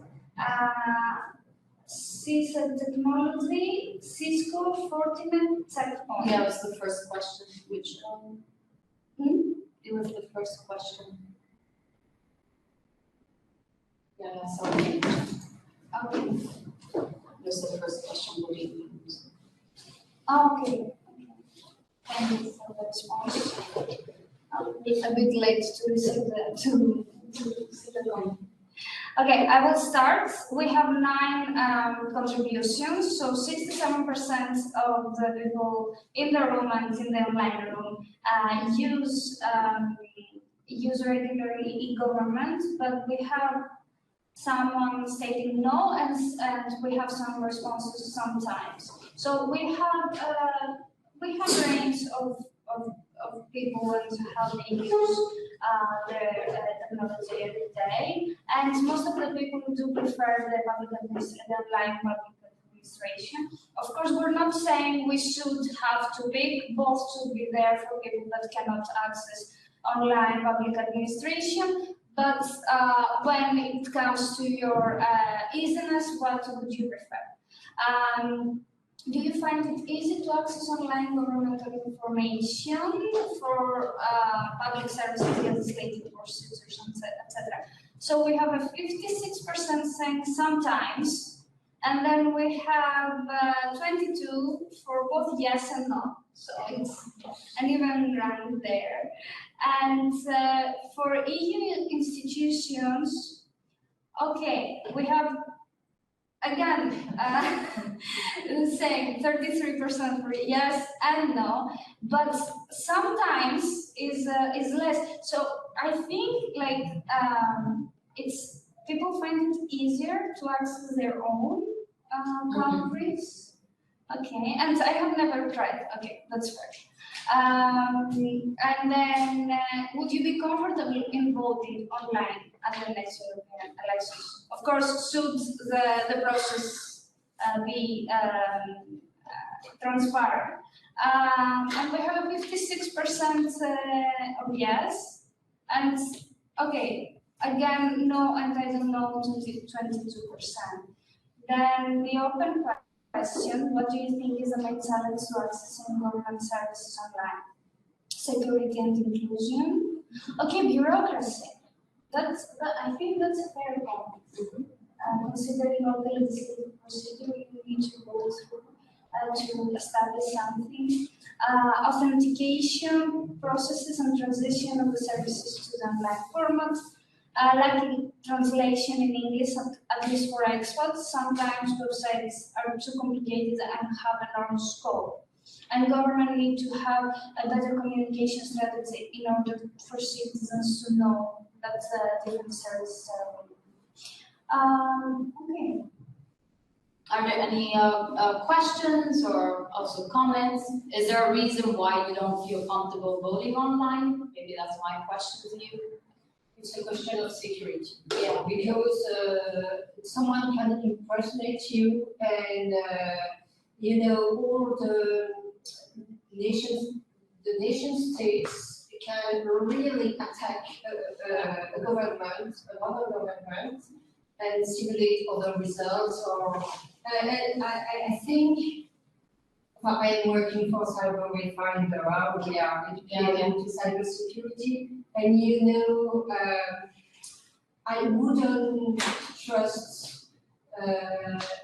CISA technology, Cisco, Fortinet, checkpoint. Yeah, it was the first question. Which It was the first question. Yeah, sorry. Okay. It was the first question. What do you use? Okay. Thank you for the response. It's a bit late to receive the to see the loan. Okay, I will start. We have 9 contributions, so 67% of the people in the room and in the online room use regularly e-government, but we have someone stating no, and we have some responses sometimes. So we have a range of people and how they use their technology every day, and most of the people do prefer the online public administration. Of course, we're not saying we should have to pick; both should be there for people that cannot access online public administration. But when it comes to your easiness, what would you prefer? Do you find it easy to access online governmental information for public services, legislative procedures, etc.? So we have a 56% saying sometimes, and then we have 22 for both yes and no. So it's an even round there. And for EU institutions, okay, we have again saying 33% for yes and no, but sometimes is less. So I think like it's people find it easier to access their own countries. Okay, and I have never tried. Okay, that's fair. And then, would you be comfortable in voting online at the next European elections? Of course, should the process be transparent. And we have 56% of yes, and okay, again, no, and I don't know, 22%. Then the open question, what do you think is the main challenge to accessing government services online? Security and inclusion. Okay, bureaucracy. I think that's a fair point. Considering all the legislative procedure you need to go through to establish something. Authentication processes and transition of the services to the online format. Lacking translation in English, at least for expats. Sometimes websites are too complicated and have an enormous scope. And government need to have a better communication strategy in order for citizens to know that different services are okay. Are there any questions or also comments? Is there a reason why you don't feel comfortable voting online? Maybe that's my question to you. It's a question of security. Yeah, because someone can impersonate you, and all the nation states can really attack a government, another government, and simulate other results. And I think I am working for cyber finder. We are educated to cybersecurity, and I wouldn't trust a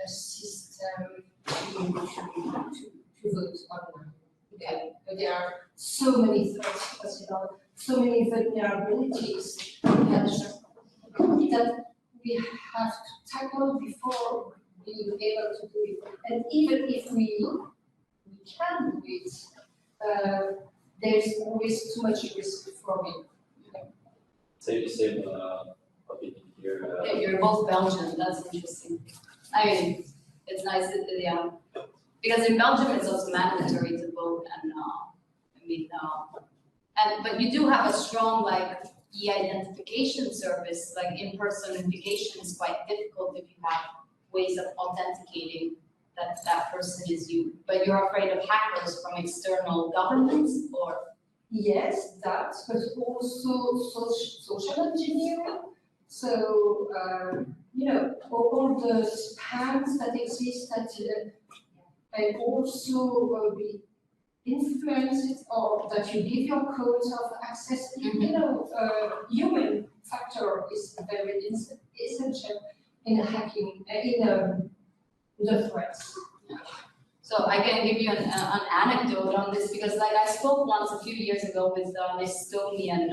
system to vote online. Okay, but there are so many threats possible, so many vulnerabilities that we have to tackle before being able to do it. And even if we can do it, there's always too much risk for me. Same opinion here. Yeah, you're both Belgian. That's interesting. I mean, it's nice that because in Belgium it's also mandatory to vote, and but you do have a strong e-identification service. Like in-person identification is quite difficult if you have ways of authenticating that person is you. But you're afraid of hackers from external governments, or? Yes, that, but also social engineering. So, all the spams that exist and also be influenced, or that you give your codes of access. Human factor is very essential in hacking, in the threats. So I can give you an anecdote on this because like I spoke once a few years ago with an Estonian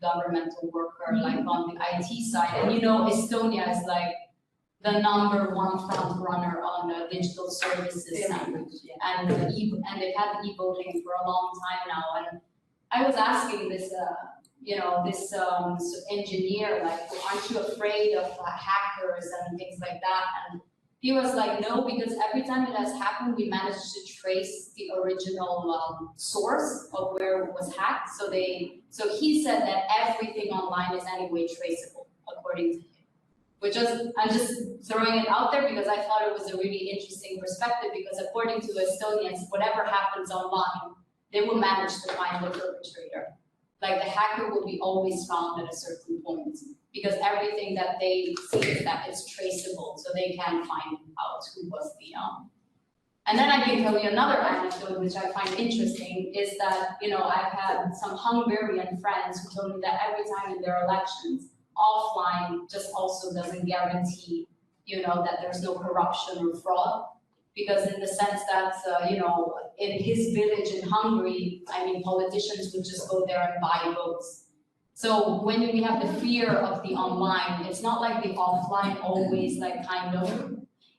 governmental worker like on the IT side, and you know Estonia is like the #1 front runner on digital services and they've had e-voting for a long time now. And I was asking this this engineer, like, aren't you afraid of hackers and things like that? And he was like, no, because every time it has happened, we managed to trace the original source of where it was hacked. So he said that everything online is anyway traceable, according to him. I'm just throwing it out there because I thought it was a really interesting perspective, because according to Estonians, whatever happens online, they will manage to find the perpetrator. Like the hacker will be always found at a certain point, because everything that they see is that it's traceable, so they can find out who was the And then I can tell you another anecdote which I find interesting is that, I've had some Hungarian friends who told me that every time in their elections, offline just also doesn't guarantee, that there's no corruption or fraud. Because in the sense that, in his village in Hungary, politicians would just go there and buy votes. So when we have the fear of the online, it's not like the offline always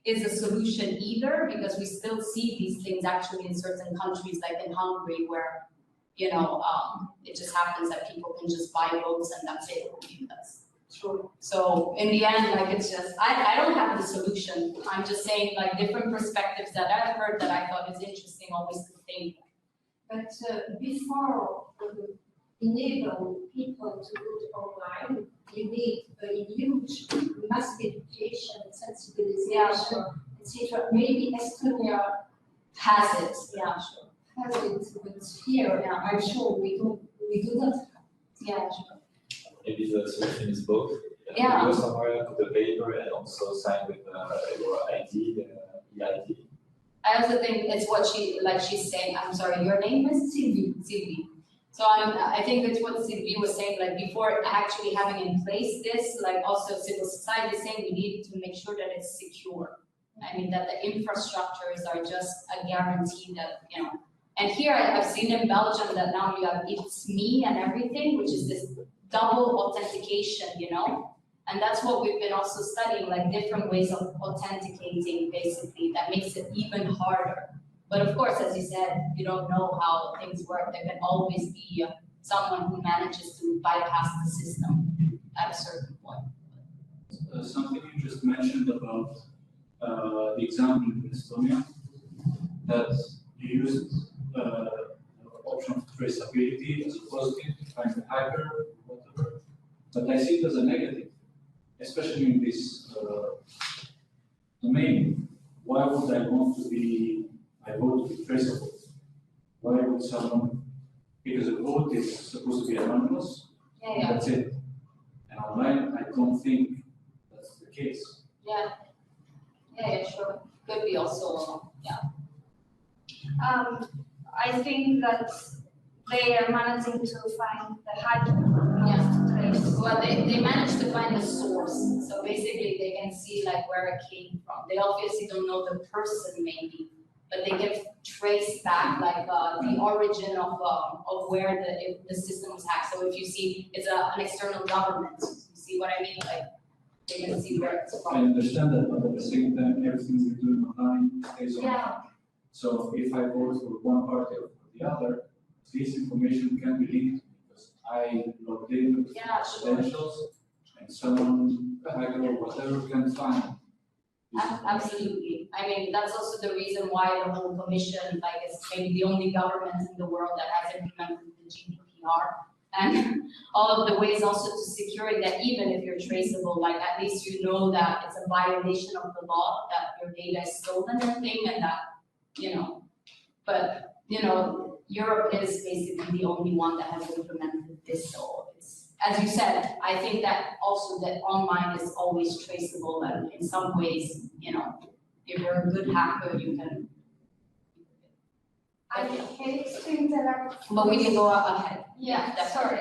is a solution either, because we still see these things actually in certain countries, like in Hungary, where, it just happens that people can just buy votes and that's it. True. So in the end, it's just, I don't have the solution. I'm just saying different perspectives that I've heard that I thought is interesting always to think. But before enable people to go online, you need a huge mass education, sensibilization, etc. Maybe Estonia has it. Yeah, sure. Has it, but here, I'm sure we do not have. Yeah, sure. Maybe the solution is both. Yeah. Go somewhere to the paper and also sign with your ID, EID. I also think it's what she's saying. I'm sorry, your name is Sylvie. So I think it's what Sylvie was saying, before actually having in place this, also civil society is saying we need to make sure that it's secure. That the infrastructures are just a guarantee that, And here I've seen in Belgium that now you have It's Me and everything, which is this double authentication, And that's what we've been also studying, different ways of authenticating, basically, that makes it even harder. But of course, as you said, you don't know how things work. There can always be someone who manages to bypass the system at a certain point. Something you just mentioned about the example in Estonia, that you used the option of traceability as a positive to find the hacker, whatever. But I see it as a negative, especially in this domain. Why would I want to be, my vote to be traceable? Why would someone, because a vote is supposed to be anonymous, Yeah. That's it. And online, I don't think that's the case. Yeah, sure. Could be also, I think that they are managing to find the hacker. Well, they managed to find the source. So basically they can see where it came from. They obviously don't know the person maybe, but they can trace back the origin of where the system was hacked. So if you see it's an external government, you see what I mean? They can see where it's from. I understand that, but at the same time, everything we're doing online stays online. Yeah. So if I vote for one party or for the other, this information can be leaked because I logged in with credentials, and someone, a hacker or whatever, can find. Absolutely. That's also the reason why the whole commission, is maybe the only government in the world that has implemented the GDPR. And all of the ways also to securing that even if you're traceable, at least you know that it's a violation of the law, that your data is stolen and thing, and that, but, Europe is basically the only one that has implemented this. So it's, as you said, I think that also that online is always traceable, and in some ways, if you're a good hacker, you can. I hate to interrupt. But we can go ahead. Yeah, sorry.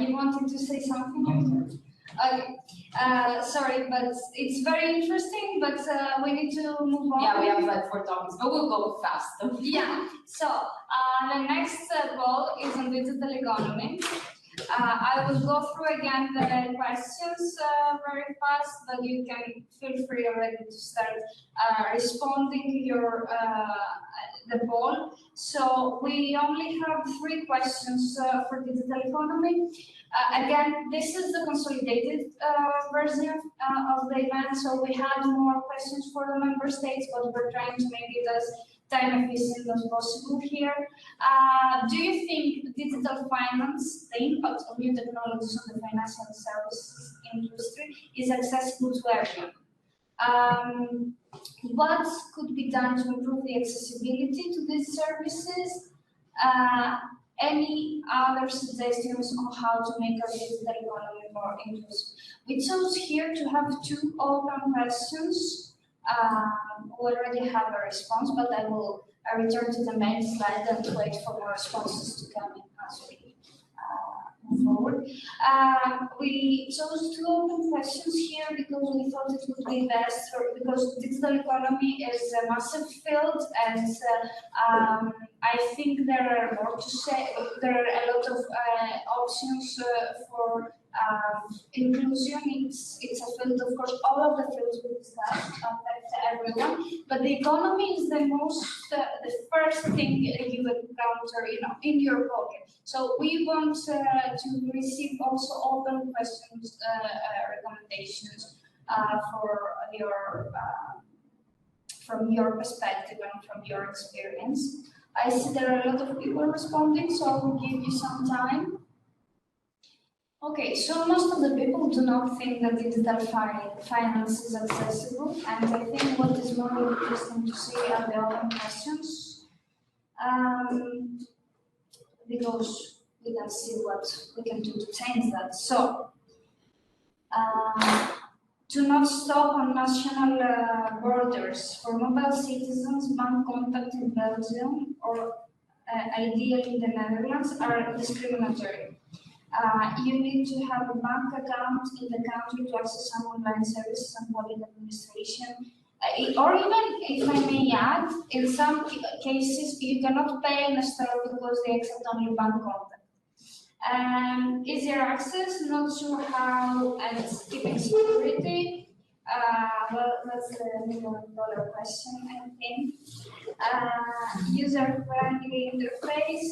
You wanted to say something? Okay, sorry, but it's very interesting, but we need to move on. Yeah, we have like 4 topics, but we'll go fast. Yeah, so the next goal is on digital economy. I will go through again the questions very fast, but you can feel free already to start responding the poll. So we only have 3 questions for digital economy. Again, this is the consolidated version of the event, so we had more questions for the member states, but we're trying to make it as time efficient as possible here. Do you think digital finance, the impact of new technologies on the financial services industry, is accessible to everyone? What could be done to improve the accessibility to these services? Any other suggestions on how to make our digital economy more inclusive? We chose here to have 2 open questions. We already have a response, but I will return to the main slide and wait for more responses to come in as we move forward. We chose 2 open questions here because we thought it would be best, because digital economy is a massive field, and I think there are more to say. There are a lot of options for inclusion. It's a field, of course, all of the fields we discussed affect everyone, but the economy is the most, the first thing you encounter, in your pocket. So we want to receive also open questions, recommendations from your perspective and from your experience. I see there are a lot of people responding, so I will give you some time. Okay, so most of the people do not think that digital finance is accessible, and I think what is more interesting to see are the open questions, because we can see what we can do to change that. So, to not stop on national borders. For mobile citizens, bank contact in Belgium or ideally in the Netherlands are discriminatory. You need to have a bank account in the country to access some online services and public administration. Or even, if I may add, in some cases, you cannot pay in a store because they accept only bank contact. Easier access, not sure how, and keeping security. Well, that's the $1,000,000 question, I think. User-friendly interface.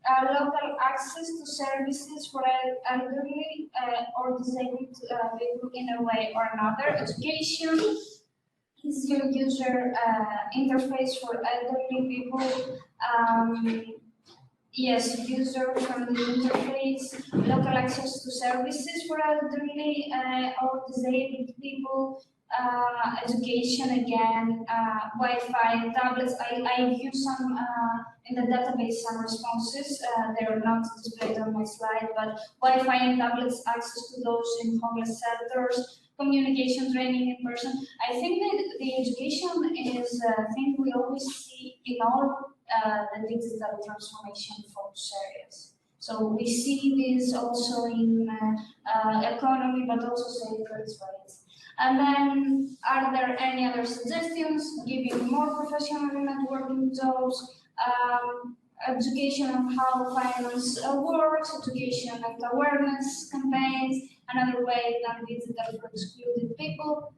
Local access to services for elderly or disabled people in a way or another. Education, easier user interface for elderly people. Yes, user-friendly interface, local access to services for elderly or disabled people. Education again, Wi-Fi, tablets. I view some in the database some responses. They are not displayed on my slide, but Wi-Fi and tablets, access to those in homeless shelters, communication training in person. I think that the education is a thing we always see in all the digital transformation focus areas. So we see this also in economy, but also safeguards rights. And then, are there any other suggestions? Giving more professional networking jobs, education on how finance works, education and awareness campaigns, another way than digital for excluded people,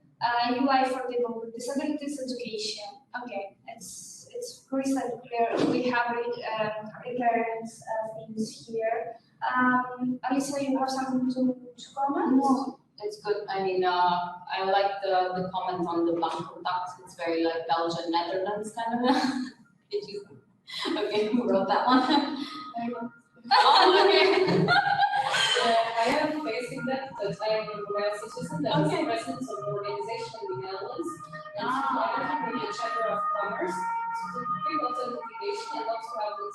UI for people with disabilities, education. Okay, it's crystal clear. We have recurrent themes here. Alisa, you have something to comment? No. It's good. I mean, I like the comment on the bank contact. It's very like Belgian, Netherlands kind of. Did you? Okay, who wrote that one? Oh, okay. I am facing that, but I am a Royal citizen that is president of an organization in the Netherlands. And I'm a Chamber of Commerce. So to bring authentication and also have been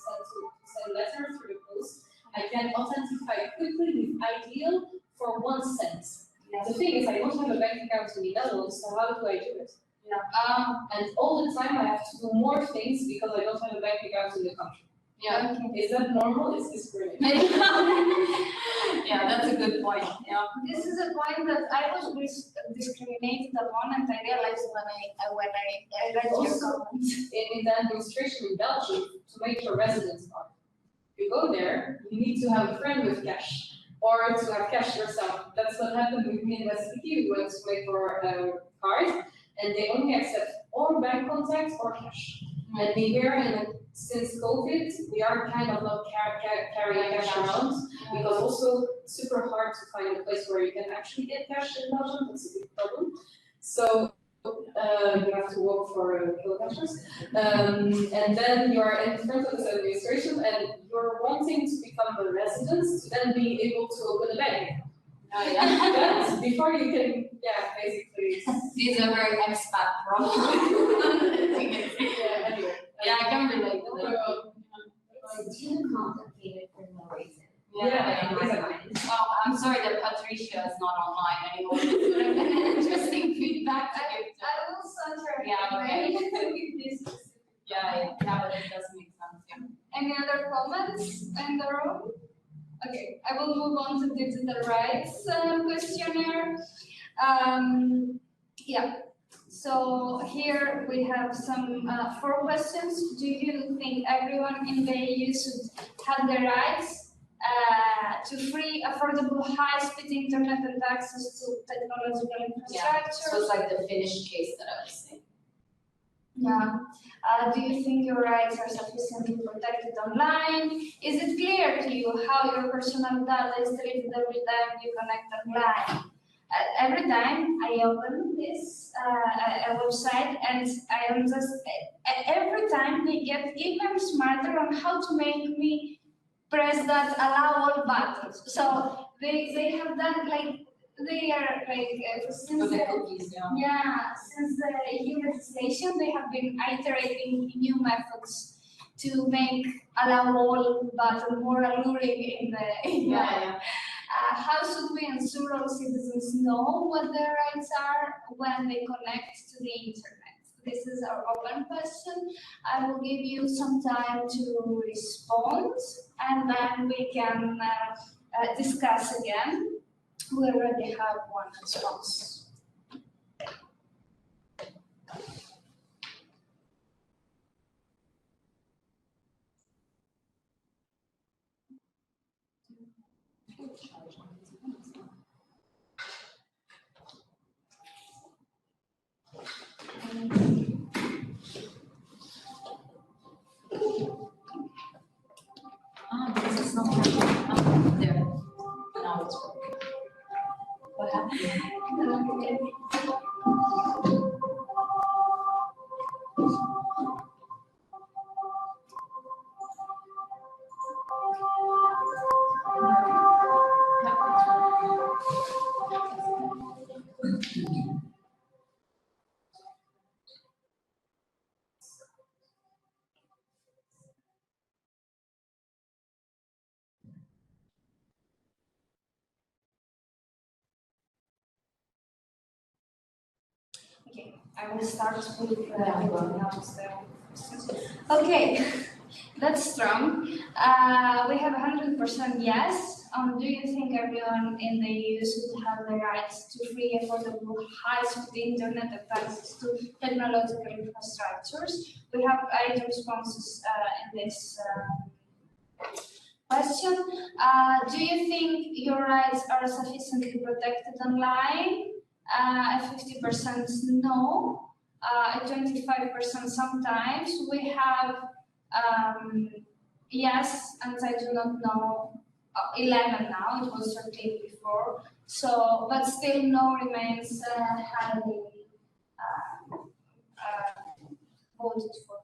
send letters through the post, I can authentify quickly with Ideal for 1 cent. The thing is, I don't have a bank account in the Netherlands, so how do I do it? Yeah. And all the time I have to do more things because I don't have a bank account in the country. Yeah. Is that normal? Is this discrimination? Yeah, that's a good point. Yeah. This is a point that I was discriminated upon, and I realized when I read your comments. In the administration in Belgium, to make your residence card, you go there, you need to have a friend with cash, or to have cash yourself. That's what happened with me in SPT. We went to make our card, and they only accept or bank contacts or cash. And since COVID, we are kind of not carrying cash around, because also it's super hard to find a place where you can actually get cash in Belgium. That's a big problem. So you have to walk for kilometers. And then you're in front of this administration and you're wanting to become a resident to then be able to open a bank. Yeah. But before you can, basically. These are very expat problems. Yeah, anyway. Yeah, I can relate to that. It's too complicated for no reason. Yeah, exactly. Well, I'm sorry that Patricia is not online anymore. It would have been interesting feedback to give to her. I will send her Yeah, okay. this. Yeah, but it does make sense. Yeah. Any other comments in the room? Okay, I will move on to digital rights questionnaire. Yeah, so here we have some 4 questions. Do you think everyone in the EU should have the rights to free, affordable, high-speed internet and access to technological infrastructure? So it's like the Finnish case that I was saying. Yeah. Do you think your rights are sufficiently protected online? Is it clear to you how your personal data is treated every time you connect online? Every time I open this a website, and I am just every time they get even smarter on how to make me press that allow all buttons. So they have done like. They are like since the cookies, since the EU legislation, they have been iterating new methods to make allow all button more alluring in the how should we ensure all citizens know what their rights are when they connect to the internet? This is our open question. I will give you some time to respond, and then we can discuss again. We already have one response. This is not working. There. Now it's working. What happened? Okay, I will start with everything else there. Okay, that's strong. We have 100% yes. Do you think everyone in the EU should have the rights to free, affordable, high-speed internet and access to technological infrastructures? We have 8 responses in this question. Do you think your rights are sufficiently protected online? 50% no, 25% sometimes. We have yes, and I do not know, 11 now, it was 13 before. So, but still no remains highly voted for.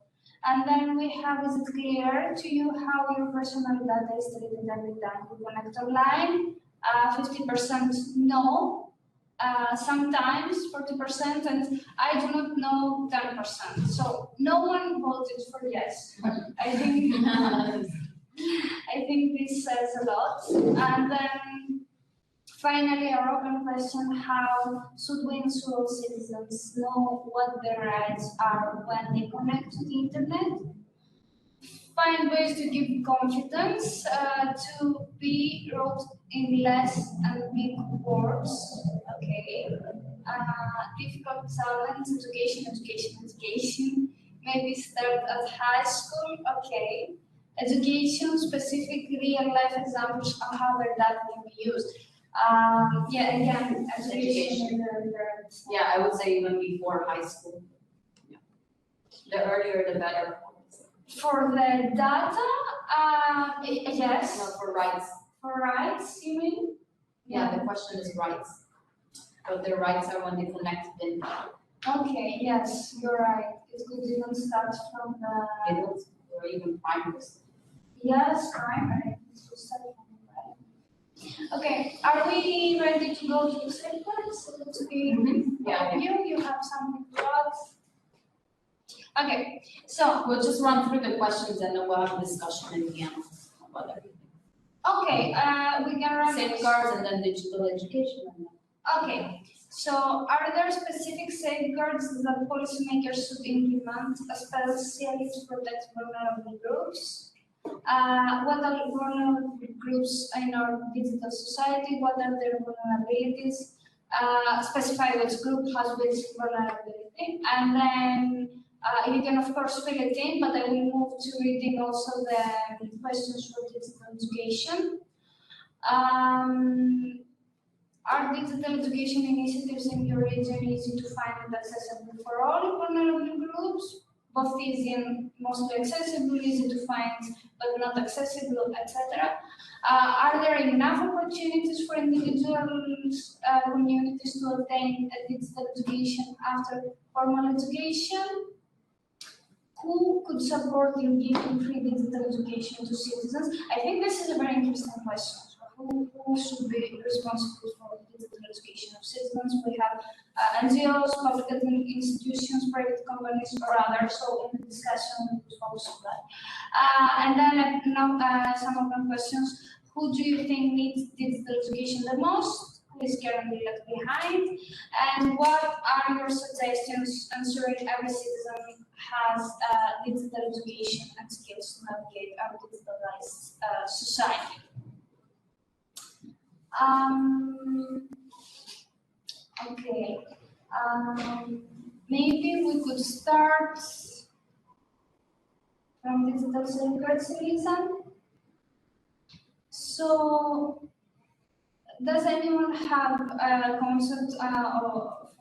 And then we have, is it clear to you how your personal data is treated every time you connect online? 50% no. Sometimes 40%, and I do not know 10%. So no one voted for yes. I think this says a lot. And then finally, our open question: how should we ensure citizens know what their rights are when they connect to the internet? find ways to give confidence to be wrote in less and big words. Okay. Difficult talent, education. Maybe start at high school. Okay. Education, specific real-life examples of how that can be used. Yeah, again, education. Yeah, I would say even before high school. Yeah. The earlier, the better. For the data, yes. No, for rights. For rights, you mean? Yeah, the question is rights. But the rights are when they connect in. Okay, yes, you're right. It could even start from the Middle or even primary. yes, primary. It could start from the primary. Okay, are we ready to go to the safeguards? To be Yeah. you have something to add? Okay, so We'll just run through the questions and then we'll have a discussion in the end about everything. okay, we can run Safeguards and then digital education. And then okay, so are there specific safeguards that policymakers should implement, especially to protect vulnerable groups? What are vulnerable groups in our digital society? What are their vulnerabilities? Specify which group has which vulnerability. And then you can of course fill it in, but I will move to reading also the questions for digital education. Are digital education initiatives in your region easy to find and accessible for all vulnerable groups? Both easy and mostly accessible, easy to find but not accessible, etc. Are there enough opportunities for individuals, communities to obtain a digital education after formal education? Who could support in giving free digital education to citizens? I think this is a very interesting question. Who should be responsible for digital education of citizens? We have NGOs, public institutions, private companies, or others. So in the discussion, we will focus on that. And then now some of the questions: who do you think needs digital education the most? Who is currently left behind? And what are your suggestions ensuring every citizen has digital education and skills to navigate our digitalized society? Okay, maybe we could start from digital safeguards, Elisa. So, does anyone have a concept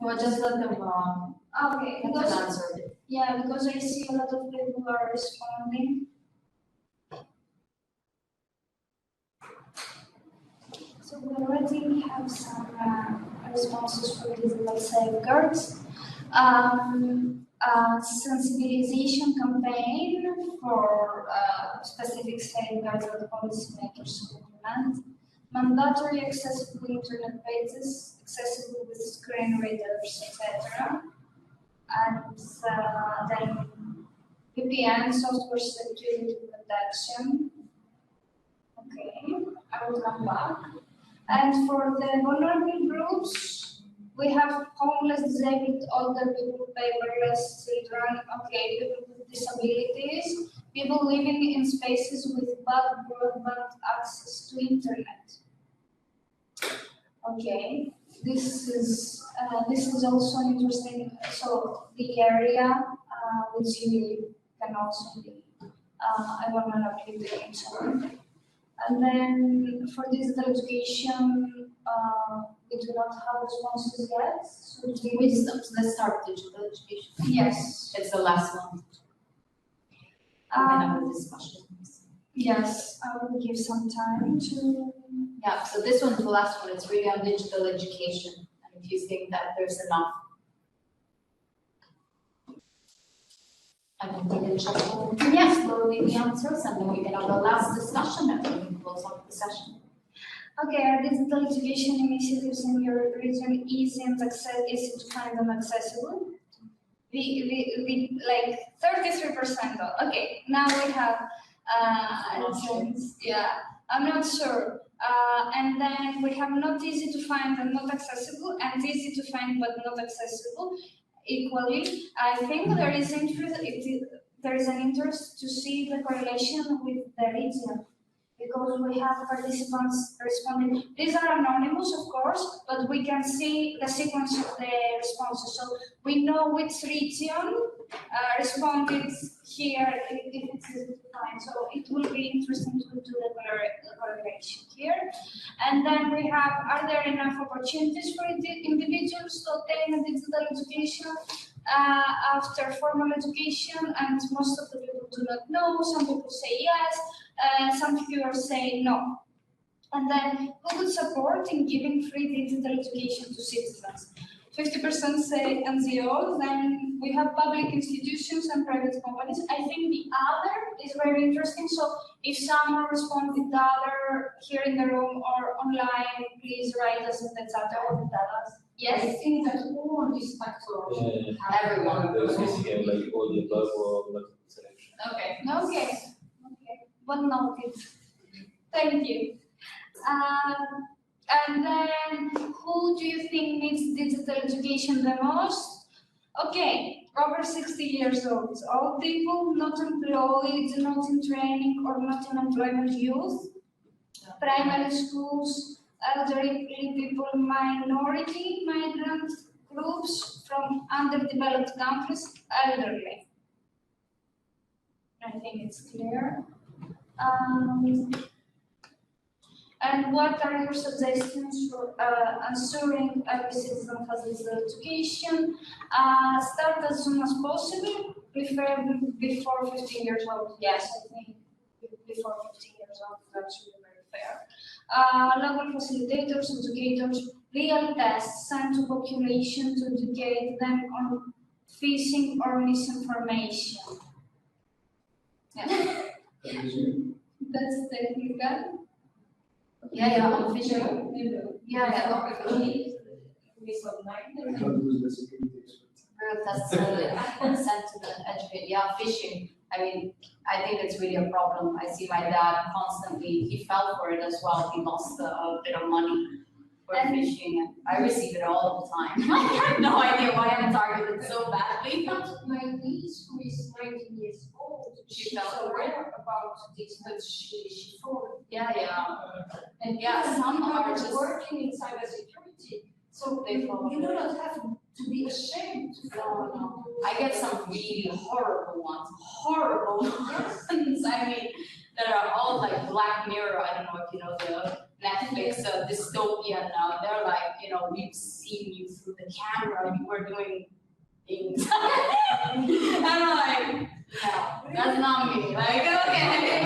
Well, just let them okay, because, answer it. yeah, because I see a lot of people are responding. So we already have some responses for digital safeguards. Sensibilization campaign for specific safeguards that policymakers should implement. Mandatory accessible internet pages, accessible with screen readers, etc. And then VPN, software security protection. Okay, I will come back. And for the vulnerable groups, we have homeless, disabled, older people, paperless, children, okay, people with disabilities, people living in spaces with bad broadband access to internet. Okay, this is also interesting. So the area which you can also be a vulnerability and so on. And then for digital education, we do not have responses yet. So Let's start digital education. yes. It's the last one. We can have a discussion. Yes, I will give some time to. Yeah, so this one's the last one. It's really on digital education. And if you think that there's enough. I can take a check. Yes, we'll read the answers and then we can have the last discussion and then we can close up the session. Okay, are digital education initiatives in your region easy to find and accessible? We like 33%. Okay, now we have yeah, I'm not sure. And then we have not easy to find and not accessible, and easy to find but not accessible equally. I think there is interest. there is an interest to see the correlation with the region, because we have participants responding. These are anonymous, of course, but we can see the sequence of the responses. So we know which region responded here if it's defined. So it will be interesting to do the correlation here. And then we have, are there enough opportunities for individuals to obtain a digital education after formal education? And most of the people do not know. Some people say yes. Some people say no. And then who would support in giving free digital education to citizens? 50% say NGOs, then we have public institutions and private companies. I think the other is very interesting. So if someone responds with the other here in the room or online, please write us in the chat or tell us. Yes? I think that all these factors, Everyone. There's basically like all the above or multiple selection. Okay. Okay. Well noted. Thank you. And then, who do you think needs digital education the most? Okay, over 60 years old. All people not employed, not in training, or not in employment, youth, primary schools, elderly people, minority, migrant groups from underdeveloped countries, elderly. I think it's clear. And what are your suggestions for ensuring every citizen has digital education? Start as soon as possible, preferably before 15 years old. Yes, I think before 15 years old, that should be very fair. Local facilitators, educators, real tests sent to population to educate them on phishing or misinformation. Yeah. That's technical. Yeah, on phishing. Yeah. That's sent to the educate. Yeah, phishing. I mean, I think it's really a problem. I see my dad constantly, he fell for it as well. He lost a bit of money for phishing, and I receive it all the time. I have no idea why I'm targeted so badly. my niece, who is 19 years old, She fell for aware about this, but she thought. Yeah. And Yeah, some are people just working in cybersecurity, so They fall you do not have to be ashamed to fall. No. I get some really horrible ones. Horrible ones. I mean, that are all like Black Mirror. I don't know if you know the Netflix dystopian. They're like, we've seen you through the camera. You were doing things. And I'm like, no, that's not me. Like, okay.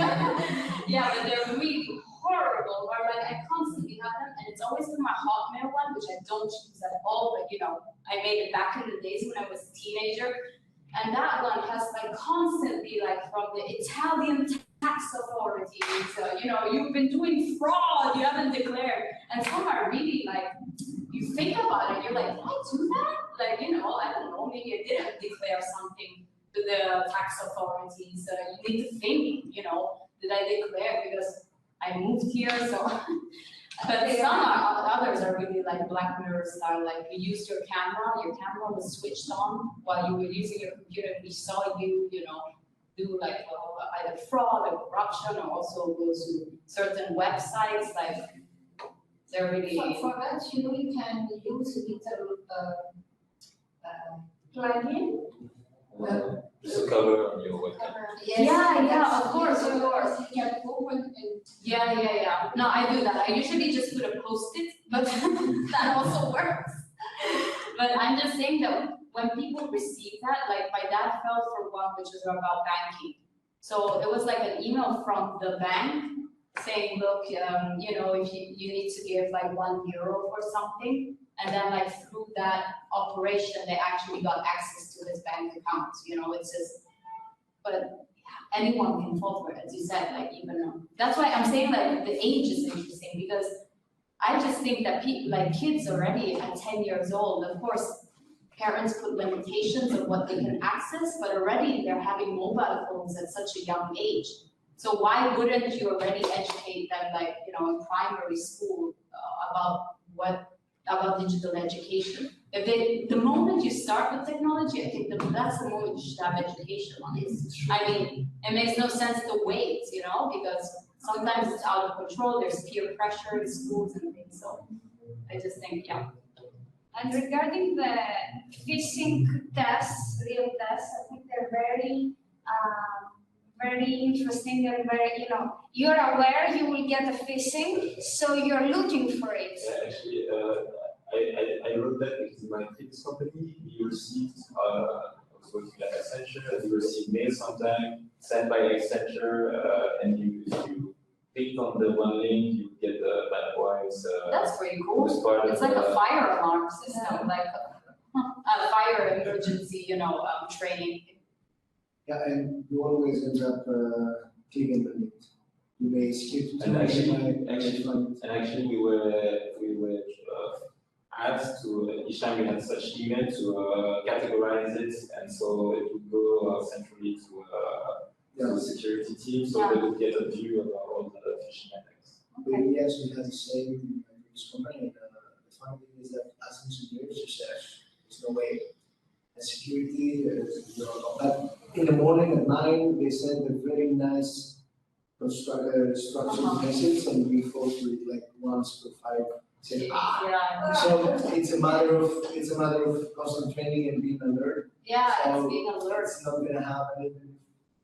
Yeah, but they're really horrible. Or like I constantly have them, and it's always through my Hotmail one, which I don't use at all. But I made it back in the days when I was a teenager, and that one has like constantly like from the Italian tax authorities. You've been doing fraud. You haven't declared, and some are really like. You think about it, you're like, did I do that? Like, I don't know, maybe I didn't declare something to the tax authorities. You need to think, did I declare because I moved here? So, but others are really like Black Mirror style. Like we used your camera was switched on while you were using your computer, and we saw you, do like either fraud or corruption, or also go to certain websites like. They're really. For that, you can use a little plugin. Just a cover on your webcam. Yeah, of course. You can open and. Yeah. No, I do that. I usually just put a post-it, but that also works. But I'm just saying that when people receive that, like my dad fell for one, which was about banking. So it was like an email from the bank saying, look, if you need to give like €1 for something, and then like through that operation, they actually got access to his bank account. It's just, but anyone can fall for it, as you said, like even, that's why I'm saying like the age is interesting, because I just think that kids already at 10 years old, of course, parents put limitations of what they can access, but already they're having mobile phones at such a young age. So why wouldn't you already educate them, like, in primary school about what about digital education. The moment you start with technology, I think that's the moment you should have education on it. I mean, it makes no sense to wait, you know, because sometimes it's out of control. There's peer pressure in schools and things. So I just think, yeah. And regarding the phishing tests, real tests, I think they're very interesting and very, you know, you're aware you will get a phishing, so you're looking for it. Yeah, actually, I wrote that because in my previous company, we received, I was working at Accenture, and we received mail sometimes sent by Accenture, and you click on the one link, you get the bad boys. That's pretty cool. It's like a fire alarm system, like a fire emergency, you know, training. Yeah, and you always end up clicking the link. You may skip to and actually, we were asked to each time we had such email to categorize it, and so it would go centrally to the security team, so they would get a view of all the phishing attacks. Okay. We actually had the same in my previous company, and the funny thing is that as engineers, there's no way. And security, but in the morning at 9, they send a very nice structured message, and we fall to it like once per 5. Say, So it's a matter of constant training and being alert. Yeah, so it's being alert. It's not gonna happen even if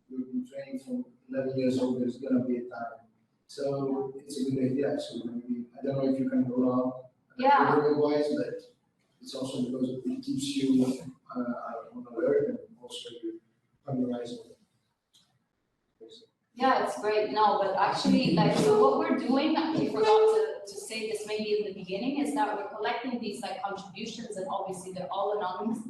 you've been training from 11 years old. There's gonna be a time. So it's a good idea. So maybe I don't know if you can go wrong. Otherwise, but it's also because it keeps you on alert and also you familiarize with it. Yeah, it's great. No, but actually, like, so what we're doing, we forgot to say this maybe in the beginning, is that we're collecting these like contributions, and obviously they're all anonymous,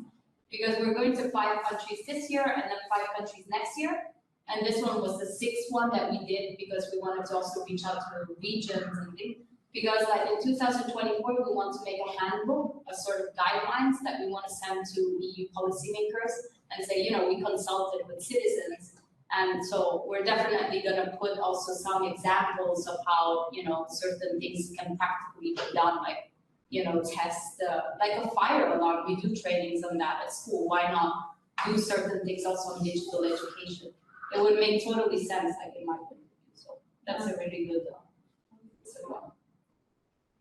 because we're going to 5 countries this year and then 5 countries next year. And this one was the 6th one that we did because we wanted to also reach out to regions and things. Because like in 2024, we want to make a handbook, a sort of guidelines that we want to send to EU policymakers and say, you know, we consulted with citizens. And so we're definitely going to put also some examples of how, you know, certain things can practically be done, like, you know, test, like a fire alarm. We do trainings on that at school. Why not do certain things also on digital education? It would make totally sense, like in my opinion. So that's a really good one.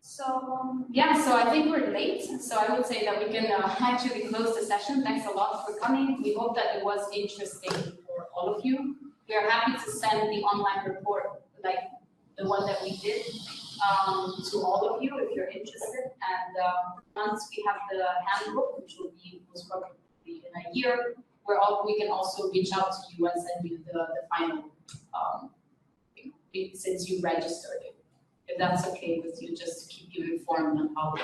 So yeah, so I think we're late. So I would say that we can actually close the session. Thanks a lot for coming. We hope that it was interesting for all of you. We are happy to send the online report, like the one that we did, to all of you if you're interested. And once we have the handbook, which will be most probably in a year, we can also reach out to you and send you the final, since you registered it. If that's okay with you, just to keep you informed on how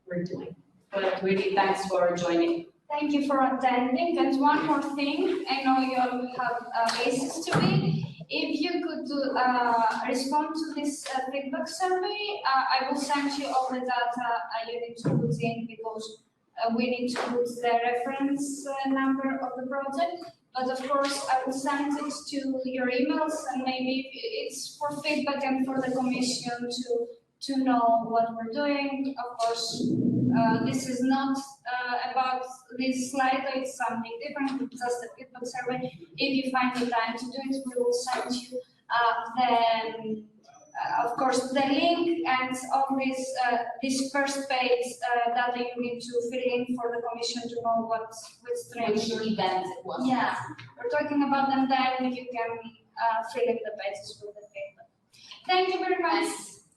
we're doing. But really, thanks for joining. thank you for attending. And one more thing, I know you all have places to be. If you could respond to this feedback survey, I will send you all the data you need to put in, because we need to put the reference number of the project. But of course, I will send it to your emails, and maybe it's for feedback and for the Commission to know what we're doing. Of course, this is not about this slide, it's something different, it's just a feedback survey. If you find the time to do it, we will send you of course, the link and all this first page that you need to fill in for the Commission to know which event it was. Yeah, we're talking about them. Then you can fill in the pages with the feedback. Thank you very much.